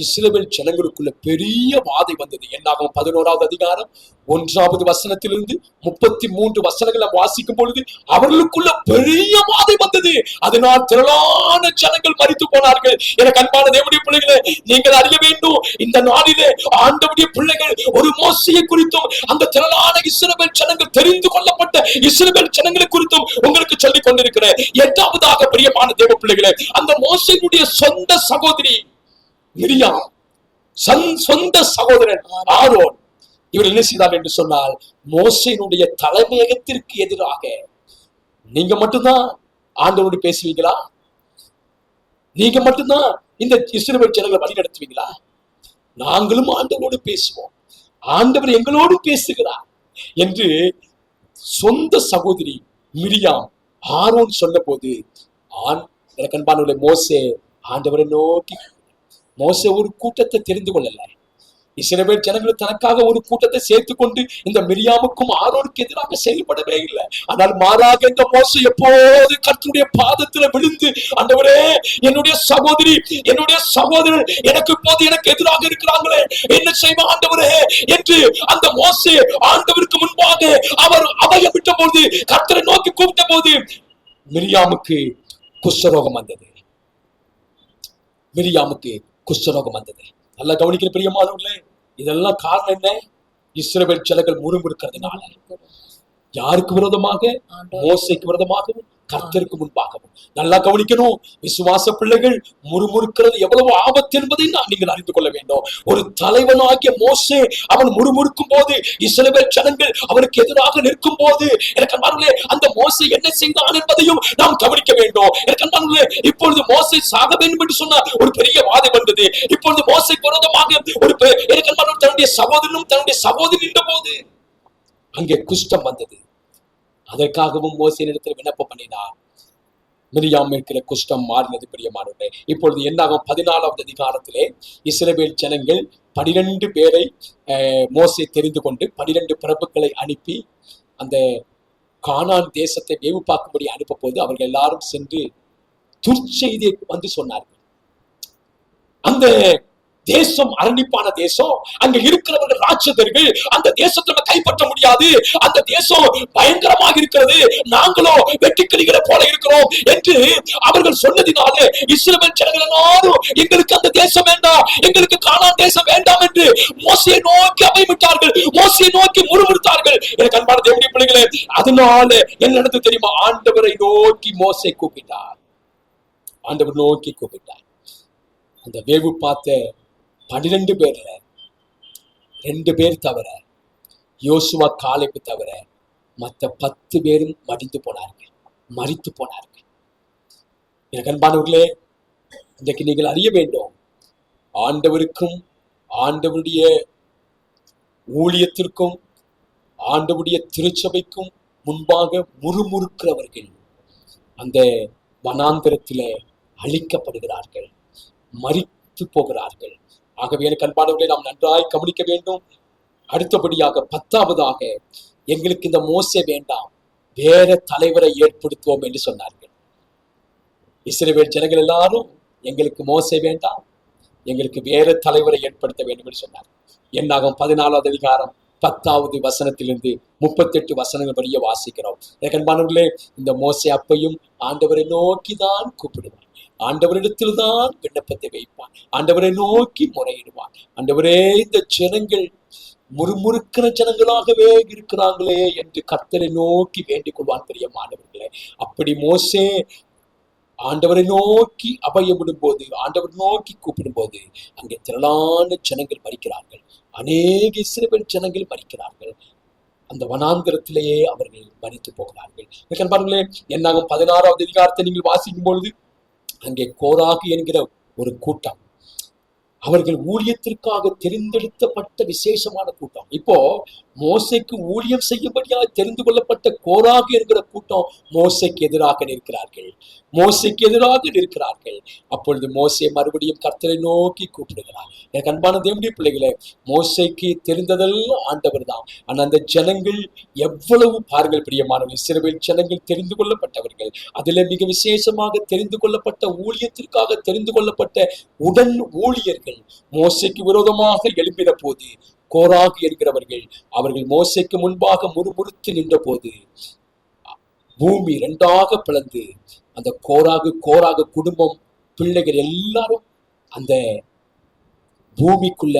இஸ்ரவேல் ஜனங்களுக்குள்ள பெரிய வாதை வந்தது. என்னாகும் 11வது அதிகாரம் 1வது வசனத்திலிருந்து 33 வசனங்களை வாசிக்கும் பொழுது அவர்களுக்குள்ள பெரிய வாதை வந்தது. அதனால் திரளான ஜனங்கள் மரித்து போனார்கள். எனக்கு அன்பான தேவனுடைய பிள்ளைகளே, நீங்கள் அறிய வேண்டும், இந்த நாளிலே ஆண்டவருடைய பிள்ளைகள் ஒரு மோசையை குறித்தும் அந்த திரளான இஸ்ரவேல் ஜனங்கள் தெரிந்து கொள்ளப்பட்ட இஸ்ரவேல் ஜனங்களை குறித்தும் உங்களுக்கு சொல்லிக் கொண்டிருக்கிறேன். 8வதாக பிரியமான தேவ பிள்ளைகளே, அந்த மோசையுடைய சொந்த சகோதரி மிரியாம், சொந்த சகோதரன் ஆரோன், இவர் என்ன செய்தார் என்று சொன்னால், மோசையினுடைய தலைமையகத்திற்கு எதிராக நீங்க மட்டும்தான் ஆண்டவரோடு பேசுவீங்களா? நீங்க மட்டும்தான் இந்த இஸ்ரவேல் ஜனங்களை வழி நடத்துவீங்களா? நாங்களும் ஆண்டவரோடு பேசுவோம், ஆண்டவர் எங்களோடு பேசுகிறார் என்று சொந்த சகோதரி மிரியாம் ஆரோன் சொன்ன போது, எனக்கு அன்பானவர்களே, மோசே ஆண்டவரை நோக்கி, மோசே ஒரு கூட்டத்தை தெரிந்து கொள்ளல, இஸ்ரவேல் ஜனங்கள் தனக்காக ஒரு கூட்டத்தை சேர்த்து கொண்டு இந்த மிரியாமுக்கும் ஆரோனுக்கு எதிராக செயல்படவே இல்லை. ஆனால் மாறாக இந்த மோசே எப்போது கர்த்தருடைய பாதத்துல விழுந்து, ஆண்டவரே, என்னுடைய சகோதரி, என்னுடைய சகோதரர் எனக்கு இப்போது எனக்கு எதிராக இருக்கிறாங்களே, என்ன செய்வோம் ஆண்டவரே என்று அந்த மோசே ஆண்டவருக்கு முன்பாக அவர் அபயம் விட்ட போது, கர்த்தரை நோக்கி கூப்பிட்ட போது, மிரியாமுக்கு குஷ்டரோகம் வந்தது. மிரியாமுக்கு குஷ்டரோகம் வந்தது. நல்லா கவனிக்கிற பிரியமானவர்களே, இதெல்லாம் காரணம் என்ன? இஸ்ரவேல் ஜனங்கள் முறுமுறுக்கிறதுனால. யாருக்கு விரோதமாக? மோசைக்கு விரோதமாகவும் கர்த்தருக்கு முன்பாகவும். நல்லா கவனிக்கணும், விசுவாச பிள்ளைகள் முறுமுறுக்கிறது எவ்வளவு ஆபத்து என்பதை நீங்கள் அறிந்து கொள்ள வேண்டும். ஒரு தலைவனாகிய மோசே அவன் முறுமுறுக்கும் போது, இஸ்ரவேல் ஜனங்கள் அவனுக்கு எதிராக நிற்கும் போது, எனக்கு அந்த மோசே என்ன செய்தான் என்பதையும் நாம் கவனிக்க வேண்டும். எனக்கு இப்பொழுது மோசே சாக வேண்டும் என்று சொன்ன ஒரு பெரிய வாதை வந்தது. இப்பொழுது மோசைக்கு விரோதமாக ஒரு தன்னுடைய சகோதரனும் தன்னுடைய சகோதரி நின்ற போது அங்கே குஷ்டம் வந்தது. அதற்காகவும் மோசேயினிடத்தில் விண்ணப்பம் பண்ணினார். மிரியாம் இருக்கிற குஷ்டம் மாறினது. பிரியமானவர்களே, இப்பொழுது என்னாகும்? 14வது அதிகாரத்திலே இஸ்ரவேல் ஜனங்கள் 12 பேரை மோசே தெரிந்து கொண்டு 12 பிரபுக்களை அனுப்பி அந்த கானான் தேசத்தை வேவு பார்க்கும்படி அனுப்ப போது அவர்கள் எல்லாரும் சென்று துர்ச்செய்தியை வந்து சொன்னார்கள். அந்த தேசம் அரணிப்பான தேசம், அங்க இருக்கிறவர்கள் ராட்சதர்கள், அந்த தேசத்தை நம்ம கைப்பற்ற முடியாது, அந்த தேசம் பயங்கரமாக இருக்கிறது, நாங்களோ வெட்டுக்கிளிகளை போல இருக்கிறோம் என்று அவர்கள் சொன்னதினால இஸ்ரவேல் ஜனங்கள் எல்லாரும் எங்களுக்கு அந்த தேசம் வேண்டாம், எங்களுக்கு கானான் தேசம் வேண்டாம் என்று மோசேயை நோக்கி அபயமிட்டார்கள், மோசேயை நோக்கி முறுமுறுத்தார்கள். எனக்கு அன்பான தேவனுடைய பிள்ளைகளே, அதனால என்ன நடந்தது தெரியுமா? ஆண்டவரை நோக்கி மோசே கூப்பிட்டார், ஆண்டவர் நோக்கி கூப்பிட்டார். அந்த வேவு பார்த்த 12 பேர்ல 2 பேர் தவிர, யோசுவா காலேபு தவிர மற்ற 10 பேரும் மரித்து போனார்கள். எனக்கு அன்பானவர்களே, இன்றைக்கு நீங்கள் அறிய வேண்டும், ஆண்டவருக்கும் ஆண்டவருடைய ஊழியத்திற்கும் ஆண்டவருடைய திருச்சபைக்கும் முன்பாக முறுமுறுக்கிறவர்கள் அந்த வனாந்தரத்திலே அழிக்கப்படுகிறார்கள், மரித்து போகிறார்கள். ஆகவே எனக்கு அன்பானவர்களை நாம் நன்றாய் கவனிக்க வேண்டும். அடுத்தபடியாக 10வதாக, எங்களுக்கு இந்த மோசே வேண்டாம், வேற தலைவரை ஏற்படுத்துவோம் என்று சொன்னார்கள். இஸ்ரவேல் ஜனங்கள் எல்லாரும் எங்களுக்கு மோசே வேண்டாம், எங்களுக்கு வேற தலைவரை ஏற்படுத்த வேண்டும் என்று சொன்னார். என்னாகும் 14வது அதிகாரம் 10வது வசனத்திலிருந்து 38 வசனங்கள் வழிய வாசிக்கிறோம். அன்பானவர்களே, இந்த மோசே அப்பையும் ஆண்டவரை நோக்கிதான் கூப்பிடுவான், ஆண்டவரிடத்தில் தான் விண்ணப்பத்தை வைப்பான், ஆண்டவரை நோக்கி முறையிடுவான். ஆண்டவரே, இந்த ஜனங்கள் முறுமுறுக்கிற ஜனங்களாகவே இருக்கிறாங்களே என்று கர்த்தரை நோக்கி வேண்டிக் கொள்வான். பிரியமானவர்களே, அப்படி மோசே ஆண்டவரை நோக்கி அபயமிடும் போது, ஆண்டவரை நோக்கி கூப்பிடும் போது, அங்கே திரளான ஜனங்கள் மரிக்கிறார்கள், அநேக இஸ்ரவேல் ஜனங்கள் மரிக்கிறார்கள். அந்த வனாந்தரத்திலேயே அவர்கள் மரித்து போகிறார்கள். பாருங்களே, என்னாகும் 16வது அதிகாரத்தை நீங்கள் வாசிக்கும் பொழுது, அங்கே கோராகு என்கிற ஒரு கூட்டம், அவர்கள் ஊழியத்திற்காக தெரிந்தெடுக்கப்பட்ட விசேஷமான கூட்டம். இப்போ மோசைக்கு ஊழியம் செய்யும்படியாக தெரிந்து கொள்ளப்பட்ட கோராகு என்கிற கூட்டம் மோசைக்கு எதிராக நிற்கிறார்கள். அப்பொழுது மோசே மறுபடியும் கர்த்தரை நோக்கி கூப்பிடுகிறார். எனக்கு அன்பான தேவனுடைய பிள்ளைகளே, மோசைக்கு தெரிந்ததெல்லாம் ஆண்டவர் தான். ஆனா அந்த ஜனங்கள் எவ்வளவு பாருங்கள் பிரியமானவர்கள், இஸ்ரவேல் ஜனங்கள் தெரிந்து கொள்ளப்பட்டவர்கள், அதில் மிக விசேஷமாக தெரிந்து கொள்ளப்பட்ட ஊழியத்திற்காக தெரிந்து கொள்ளப்பட்ட உடன் ஊழியர்கள் மோசைக்கு விரோதமாக எழும்பின போது, கோராகு என்கிறவர்கள் அவர்கள் மோசைக்கு முன்பாக முறுமுறுத்து நின்ற போது, பூமி 2ஆக பிளந்து அந்த கோராகு குடும்பம், பிள்ளைகள் எல்லாரும் அந்த பூமிக்குள்ள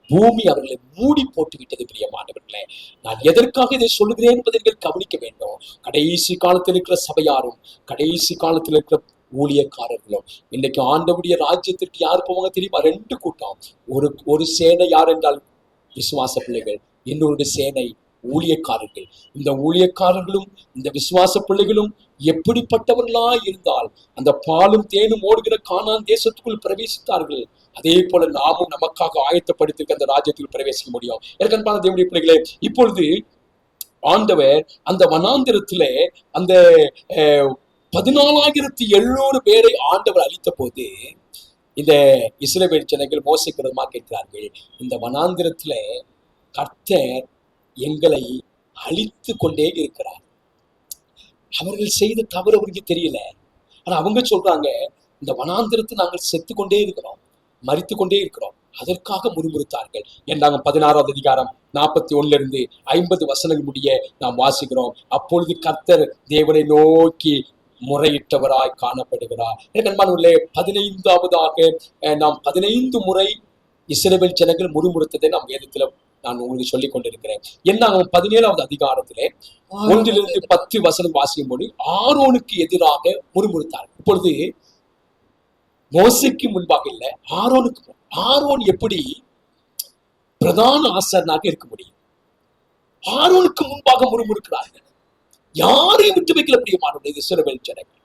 பூமி அவர்களை மூடி போட்டு விட்டது. பிரியமானவர்களே, நான் எதற்காக இதை சொல்லுகிறேன் என்பதை நீங்கள் கவனிக்க வேண்டும். கடைசி காலத்தில் இருக்கிற சபையாரும், கடைசி காலத்தில் இருக்கிற ஊழியக்காரர்களும் இன்னைக்கு ஆண்டவருடைய ராஜ்யத்திற்கு யார் போவாங்க தெரியுமா? 2 கூட்டம். ஒரு சேனை யார் என்றால் விசுவாச பிள்ளைகள், இன்னொரு சேனை ஊழியக்காரர்கள். இந்த ஊழியக்காரர்களும் இந்த விசுவாச பிள்ளைகளும் எப்படிப்பட்டவர்களா இருந்தால் அந்த பாலும் தேனும் ஓடுகிற கானான் தேசத்துக்குள் பிரவேசித்தார்கள், அதே போல நாமும் நமக்காக ஆயத்தப்படுத்தி அந்த ராஜ்யத்தில் பிரவேசிக்க முடியும். எனக்கு அன்பான தேவனுடைய பிள்ளைகளே, இப்பொழுது ஆண்டவர் அந்த வனாந்திரத்திலே அந்த 14,700 பேரை ஆண்டவர் அளித்த போது, இந்த இஸ்ரவேல் ஜனங்கள் மோசேக்கு விரோதமாக கேட்கிறார்கள், இந்த வனாந்திரத்துல கர்த்தர் எங்களை அழித்து கொண்டே இருக்கிறார். அவர்கள் செய்த தவறு அவருக்கு தெரியல. ஆனா அவங்க சொல்றாங்க, இந்த வனாந்திரத்தை நாங்கள் செத்து கொண்டே இருக்கிறோம், மரித்து கொண்டே இருக்கிறோம். அதற்காக முறுமுறுத்தார்கள். என்னாங்க 16வது அதிகாரம் 41 50 வசனங்கள் முடிய நாம் வாசிக்கிறோம். அப்பொழுது கர்த்தர் தேவனை நோக்கி முறையிட்டவராய் காணப்படுகிறார். அன்பானவர்களே, 15வதாக நாம் 15 முறை இஸ்ரவேல் ஜனங்கள் முறுமுறுத்ததை நாம் வேதத்துல நான் உங்களுக்கு சொல்லிக் கொண்டிருக்கிறேன். என்ன 17வது அதிகாரத்திலே 1 10 வசனம் வாசிக்கும் போது ஆரோனுக்கு எதிராக முறுமுறுத்தார். இப்பொழுது மோசேக்கு முன்பாக இல்ல, ஆரோனுக்கு. ஆரோன் எப்படி பிரதான ஆசாரியனாக இருக்க முடியும்? ஆரோனுக்கு முன்பாக முறுமுறுக்கிறார்கள். யாரையும் விட்டு வைக்கல பிரியமானவர்களே இஸ்ரவேல் ஜனங்கள்.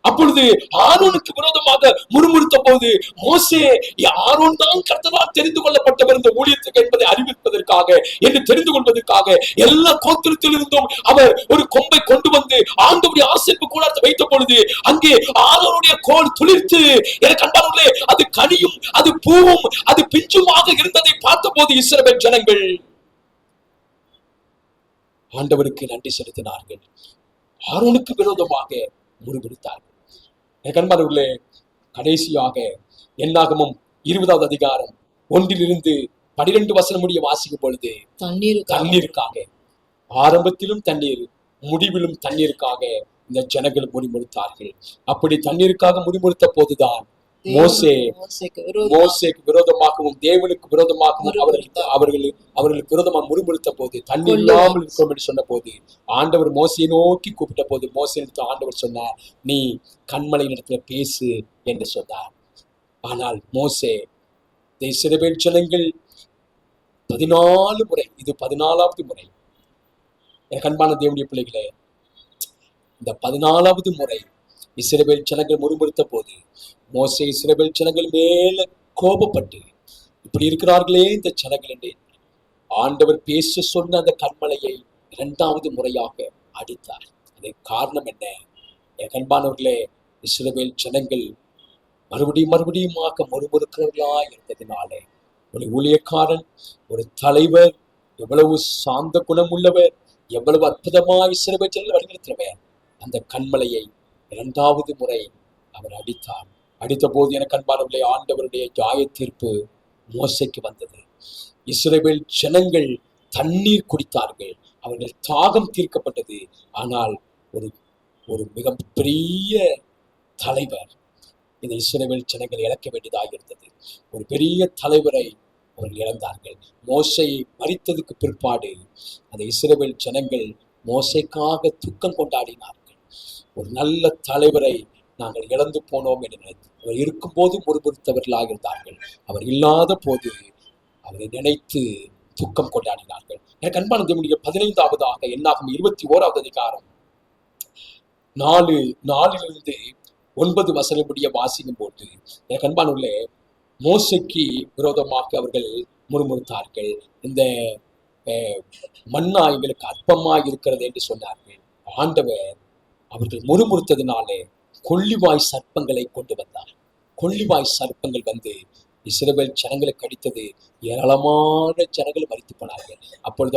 அப்பொழுது ஆரோனுக்கு விரோதமாக முறுமுறுத்த போது மோசே, ஆரோன் தான் கர்த்தரால் தெரிந்து கொள்ளப்பட்டவர் இந்த ஊழியத்துக்கு என்பதை அறிவிப்பதற்காக, என்று தெரிந்து கொள்வதற்காக எல்லா கோத்திரத்திலிருந்தும் அவர் ஒரு கொம்பை கொண்டு வந்து ஆண்டவருடைய ஆசரிப்பு கூடாரத்தை வைத்த பொழுது அங்கே ஆரோனுடைய கோல் துளிர்த்து, எனக்கு அன்பானவர்களே, அது கனியும் அது பூவும் அது பிஞ்சுமாக இருந்ததை பார்த்த போது இஸ்ரவேல் ஜனங்கள் ஆண்டவருக்கு நன்றி செலுத்தினார்கள். ஆரோனுக்கு விரோதமாக முறுமுறுத்தார்கள். கண்பானவர்களே, கடைசியாக என்னாகமும் 20வது அதிகாரம் 1 12 வசனம் முடிய வாசிக்கும் பொழுது தண்ணீருக்காக, ஆரம்பத்திலும் தண்ணீர், முடிவிலும் தண்ணீருக்காக இந்த ஜனங்கள் முறிமுறுத்தார்கள். அப்படி தண்ணீருக்காக முறிமுறுத்த போதுதான் மோசேக்கு விரோதமாகவும் தேவனுக்கு விரோதமாகவும் அவர்களுக்கு விரோதமாக முறிமுறுத்த போது, தண்ணி இல்லாமல் இருக்கும் என்று சொன்ன போது, ஆண்டவர் மோசையை நோக்கி கூப்பிட்ட போது மோசேக்கு ஆண்டவர் சொன்னார், நீ கன்மலை இடத்துல பேசு என்று சொன்னார். ஆனால் மோசே இஸ்ரவேல் ஜனங்கள் 14 முறை, இது 14வது முறை, அன்பான தேவனுடைய பிள்ளைகளே, இந்த 14வது முறை இஸ்ரவேல் ஜனங்கள் முறுமுறுத்த போது மோசே இஸ்ரவேல் ஜனங்கள் மேல கோபப்பட்டு, இப்படி இருக்கிறார்களே இந்த ஜனங்கள் என்று ஆண்டவர் பேச சொன்ன அந்த கன்மலையை 2வது முறையாக அடித்தார். அதற்கு காரணம் என்ன? அன்பானவர்களே, இஸ்ரவேல் ஜனங்கள் மறுபடியுமாக முறுமுறுக்கிறவர்களா இருந்ததினாலே, ஒரு ஊழியக்காரன், ஒரு தலைவர் எவ்வளவு சாந்த குணம் உள்ளவர், எவ்வளவு அற்புதமாய் இஸ்ரவேல் ஜனங்களை வழிநடத்தினவர், அந்த கன்மலையை 2வது முறை அவர் அடித்தார். அடித்த போது எனக்கு அன்பானவர்களே, ஆண்டவருடைய நியாய தீர்ப்பு மோசைக்கு வந்தது. இஸ்ரவேல் ஜனங்கள் தண்ணீர் குடித்தார்கள், அவர்கள் தாகம் தீர்க்கப்பட்டது. ஆனால் ஒரு மிக பெரிய தலைவர் இந்த இஸ்ரவேல் ஜனங்கள் இழக்க வேண்டியதாக இருந்தது. ஒரு பெரிய தலைவரை அவர்கள் இழந்தார்கள். மோசை மரித்ததுக்கு பிற்பாடு அந்த இஸ்ரவேல் ஜனங்கள் மோசைக்காக துக்கம் கொண்டாடினார்கள். ஒரு நல்ல தலைவரை நாங்கள் இழந்து போனோம் என்று நினைத்து, அவர் இருக்கும்போது முறுமுறுத்தவர்களாக இருந்தார்கள், அவர் இல்லாத போது அவரை நினைத்து துக்கம் கொண்டாடினார்கள். எனக்கு அன்பான தேவனுடைய 15வதாக என்னாகும் 21வது அதிகாரம் 4 9 வசனம் முடிய வாசிக்கும் போது, எனக்கு அன்பானுள்ளே, மோசைக்கு விரோதமாக அவர்கள் முறுமுறுத்தார்கள். இந்த மன்னா எங்களுக்கு அற்பமாய் இருக்கிறது என்று சொன்னார்கள். ஆண்டவர் அவர்கள் முறுமுறுத்ததினாலே கொள்ளிவாய் சர்ப்பங்களை கொண்டு வந்தார். கொள்ளிவாய் சர்ப்பங்கள் வந்து இஸ்ரவேல் ஜனங்களை கடித்தது. ஏராளமான ஜனங்கள் மரித்து போனார்கள். அப்பொழுது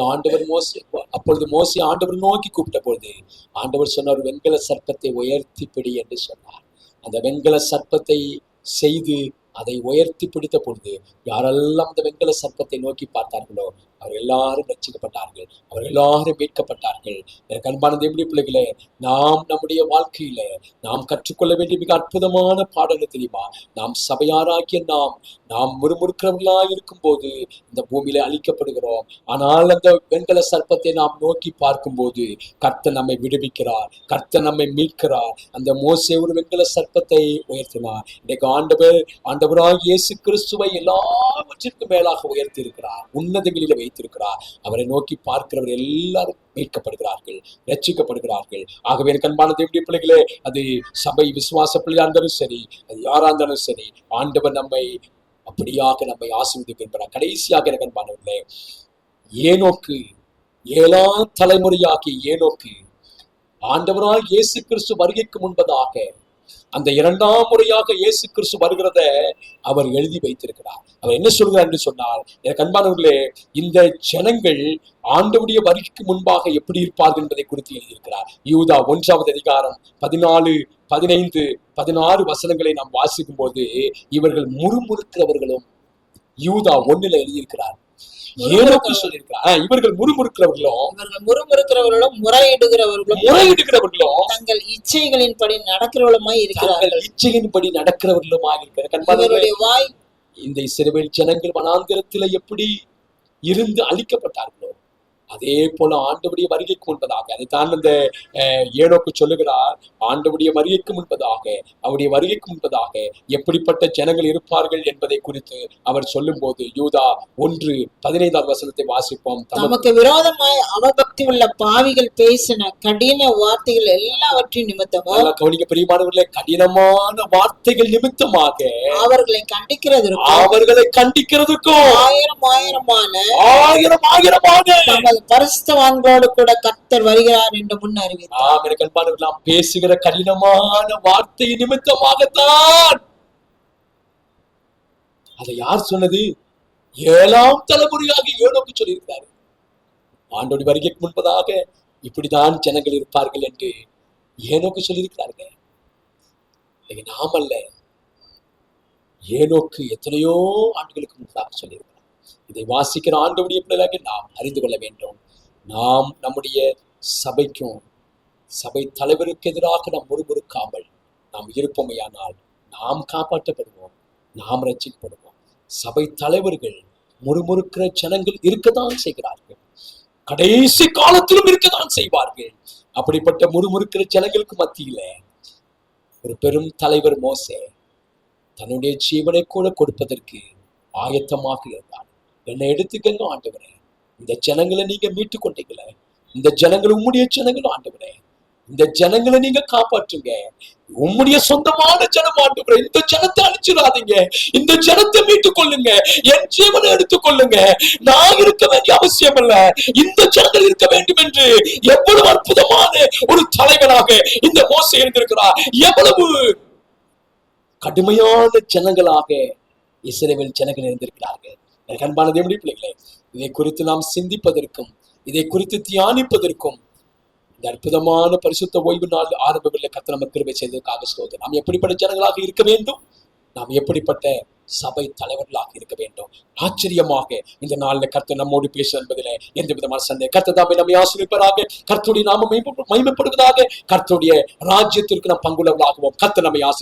மோசே ஆண்டவர் நோக்கி கூப்பிட்ட பொழுது ஆண்டவர் சொன்னார், வெண்கல சர்ப்பத்தை உயர்த்தி பிடி என்று சொன்னார். அந்த வெண்கல சர்ப்பத்தை செய்து அதை உயர்த்தி பிடித்த பொழுது யாரெல்லாம் அந்த வெண்கல சர்ப்பத்தை நோக்கி பார்த்தார்களோ அவர் எல்லாரும் ரட்சிக்கப்பட்டார்கள், அவர் எல்லாரும் மீட்கப்பட்டார்கள். எனக்கு அன்பான தேவனுடைய பிள்ளைகளே, நாம் நம்முடைய வாழ்க்கையில நாம் கற்றுக்கொள்ள வேண்டிய மிக அற்புதமான பாடங்கள் தெரியுமா? நாம் சபையாராகிய நாம் முறுமுறுக்கிறவர்களா இருக்கும் போது இந்த பூமியில அழிக்கப்படுகிறோம். ஆனால் அந்த வெண்கல சர்ப்பத்தை நாம் நோக்கி பார்க்கும் போது கர்த்தர் நம்மை விடுவிக்கிறார், கர்த்தர் நம்மை மீட்கிறார். அந்த மோசே ஒரு வெண்கல சர்ப்பத்தை உயர்த்தினார். இன்னைக்கு ஆண்டவராக இயேசு கிறிஸ்துவை எல்லாவற்றிற்கும் மேலாக உயர்த்தி இருக்கிறார், உன்னதங்களில வைத்திருக்கிறார். அவரை நோக்கி பார்க்கிறவர் எல்லாரும் மீட்கப்படுகிறார்கள், ரட்சிக்கப்படுகிறார்கள். ஆகவே எனக்கு அன்பான தேவனுடைய பிள்ளைகளே, அது சபை விசுவாச பிள்ளையா இருந்தாலும் சரி, அது யாரா இருந்தாலும் சரி, ஆண்டவர் அப்படியாக நம்மை ஆசீர்வதிக்க விரும்புகிறார். கடைசியாக எனக்கு அன்பானவர்களே, ஏனோக்கு 7ஆம் தலைமுறையாகிய ஏனோக்கு ஆண்டவரால் இயேசு கிறிஸ்து வருகைக்கு முன்பதாக அந்த 2ஆம் முறையாக இயேசு கிறிஸ்து வருகிறத அவர் எழுதி வைத்திருக்கிறார். அவர் என்ன சொல்கிறார் என்று சொன்னால், எனக்கு அன்பானவர்களே, இந்த ஜனங்கள் ஆண்டவருடைய வருகைக்கு முன்பாக எப்படி இருப்பார்கள் என்பதை குறித்து எழுதியிருக்கிறார். யூதா 1வது அதிகாரம் 14, 15, 16 வசனங்களை நாம் வாசிக்கும் போது இவர்கள் முறுமுறுக்கிறவர்களும் யூதா 1ல எழுதியிருக்கிறார். இவர்கள் முறுமுறுக்கிறவர்களும் முறையிடுகிறவர்களும் தங்கள் இச்சைகளின்படி நடக்கிறவர்களுமாய் இருக்கிறார்கள். வாய் இந்த இஸ்ரவேல் ஜனங்கள் வனாந்திரத்தில எப்படி இருந்து அழிக்கப்பட்டார்களோ அதே போல ஆண்டவருடைய வருகைக்கு முன்பதாக, அதைத்தான் அந்த ஏனோக்கு சொல்லுகிறார், ஆண்டவருடைய வருகைக்கு முன்பதாக, அவருடைய வருகைக்கு முன்பதாக எப்படிப்பட்ட ஜனங்கள் இருப்பார்கள் என்பதை குறித்து அவர் சொல்லும் போது யூதா 1:15 வசனத்தை வாசிப்போம். தமக்கு விரோதமாய் அவபக்தி உள்ள பாவிகள் பேசின கடின வார்த்தைகள் எல்லாவற்றின் நிமித்தமும், கவனிக்க பிரியமானவர்களே, கடினமான வார்த்தைகள் நிமித்தமாக அவர்களை கண்டிக்கிறதுக்கும் ஆயிரமான பரிசுத்தவான்களோடு கூட கர்த்தர் வருகிறார் என்று முன் அறிவித்தார். பேசுகிற கடினமான வார்த்தை நிமித்தமாகத்தான். அதை யார் சொன்னது? 7ஆம் தலைமுறையாக ஏனோக்கு சொல்லியிருக்கிறார். ஆண்டோடி வருகைக்கு முன்பதாக இப்படிதான் ஜனங்கள் இருப்பார்கள் என்று ஏனோக்கு சொல்லியிருக்கிறார்கள். நாம் அல்ல, ஏனோக்கு எத்தனையோ ஆண்டுகளுக்கு முன்பாக சொல்லியிருக்கிறார். இதை வாசிக்கிற ஆண்டவருடைய பிள்ளைகளாக நாம் அறிந்து கொள்ள வேண்டும். நாம் நம்முடைய சபைக்கும் சபை தலைவருக்கு எதிராக நாம் முறுமுறுக்காமல் நாம் இருப்போமையானால் நாம் காப்பாற்றப்படுவோம், நாம் ரட்சிக்கப்படுவோம். சபை தலைவர்கள் முறுமுறுக்கிற ஜனங்கள் இருக்கத்தான் செய்கிறார்கள், கடைசி காலத்திலும் இருக்கத்தான் செய்வார்கள். அப்படிப்பட்ட முறுமுறுக்கிற ஜனங்களுக்கு மத்தியில ஒரு பெரும் தலைவர் மோசே தன்னுடைய ஜீவனை கூட கொடுப்பதற்கு ஆயத்தமாக இருந்தார். என்னை எடுத்துக்கங்க ஆண்டவரே, இந்த ஜனங்களை நீங்க மீட்டு கொண்டீங்களே, இந்த ஜனங்கள் உம்முடைய ஜனங்களும் ஆண்டவரே, இந்த ஜனங்களை நீங்க காப்பாற்றுங்க, உம்முடைய சொந்தமான ஜனம் ஆண்டவரே, இந்த ஜனத்தை அழிச்சிடாதீங்க, இந்த ஜனத்தை மீட்டுக் கொள்ளுங்க, என் ஜீவனை எடுத்துக் கொள்ளுங்க, நான் இருக்க வேண்டிய அவசியம் இல்ல, இந்த ஜனங்கள் இருக்க வேண்டும் என்று எவ்வளவு அற்புதமான ஒரு தலைவராக இந்த மோசே இருந்திருக்கிறார். எவ்வளவு கடுமையான ஜனங்களாக இஸ்ரவேல் ஜனங்கள் இருந்திருக்கிறார்கள். எனக்கு அன்பான தேவனுடைய பிள்ளைகளே, இதை குறித்து நாம் சிந்திப்பதற்கும் இதை குறித்து தியானிப்பதற்கும் இந்த அற்புதமான பரிசுத்த ஓய்வு நாள் ஆரம்பமில்லை. கர்த்தர் நமக்கு கிருபை செய்ததற்காக ஸ்தோத்திரம். நாம் எப்படிப்பட்ட ஜனங்களாக இருக்க வேண்டும், நாம் எப்படிப்பட்ட சபை தலைவர்களாக இருக்க வேண்டும். ஆச்சரியமாக இந்த நாளில் கர்த்தர் நம்மோடு பேச என்பதில் எந்த விதமான சந்தேகம். கர்த்தர் தாமே நம்மை ஆசீர்வதிப்பாராக. கர்த்தருடைய நாமம் மகிமைப்படுவதாக. கர்த்தருடைய ராஜ்யத்திற்கு நாம் பங்குள்ளவர்களாகுவோம். கர்த்தர் நம்மை ஆசீர்வதிப்பாராக.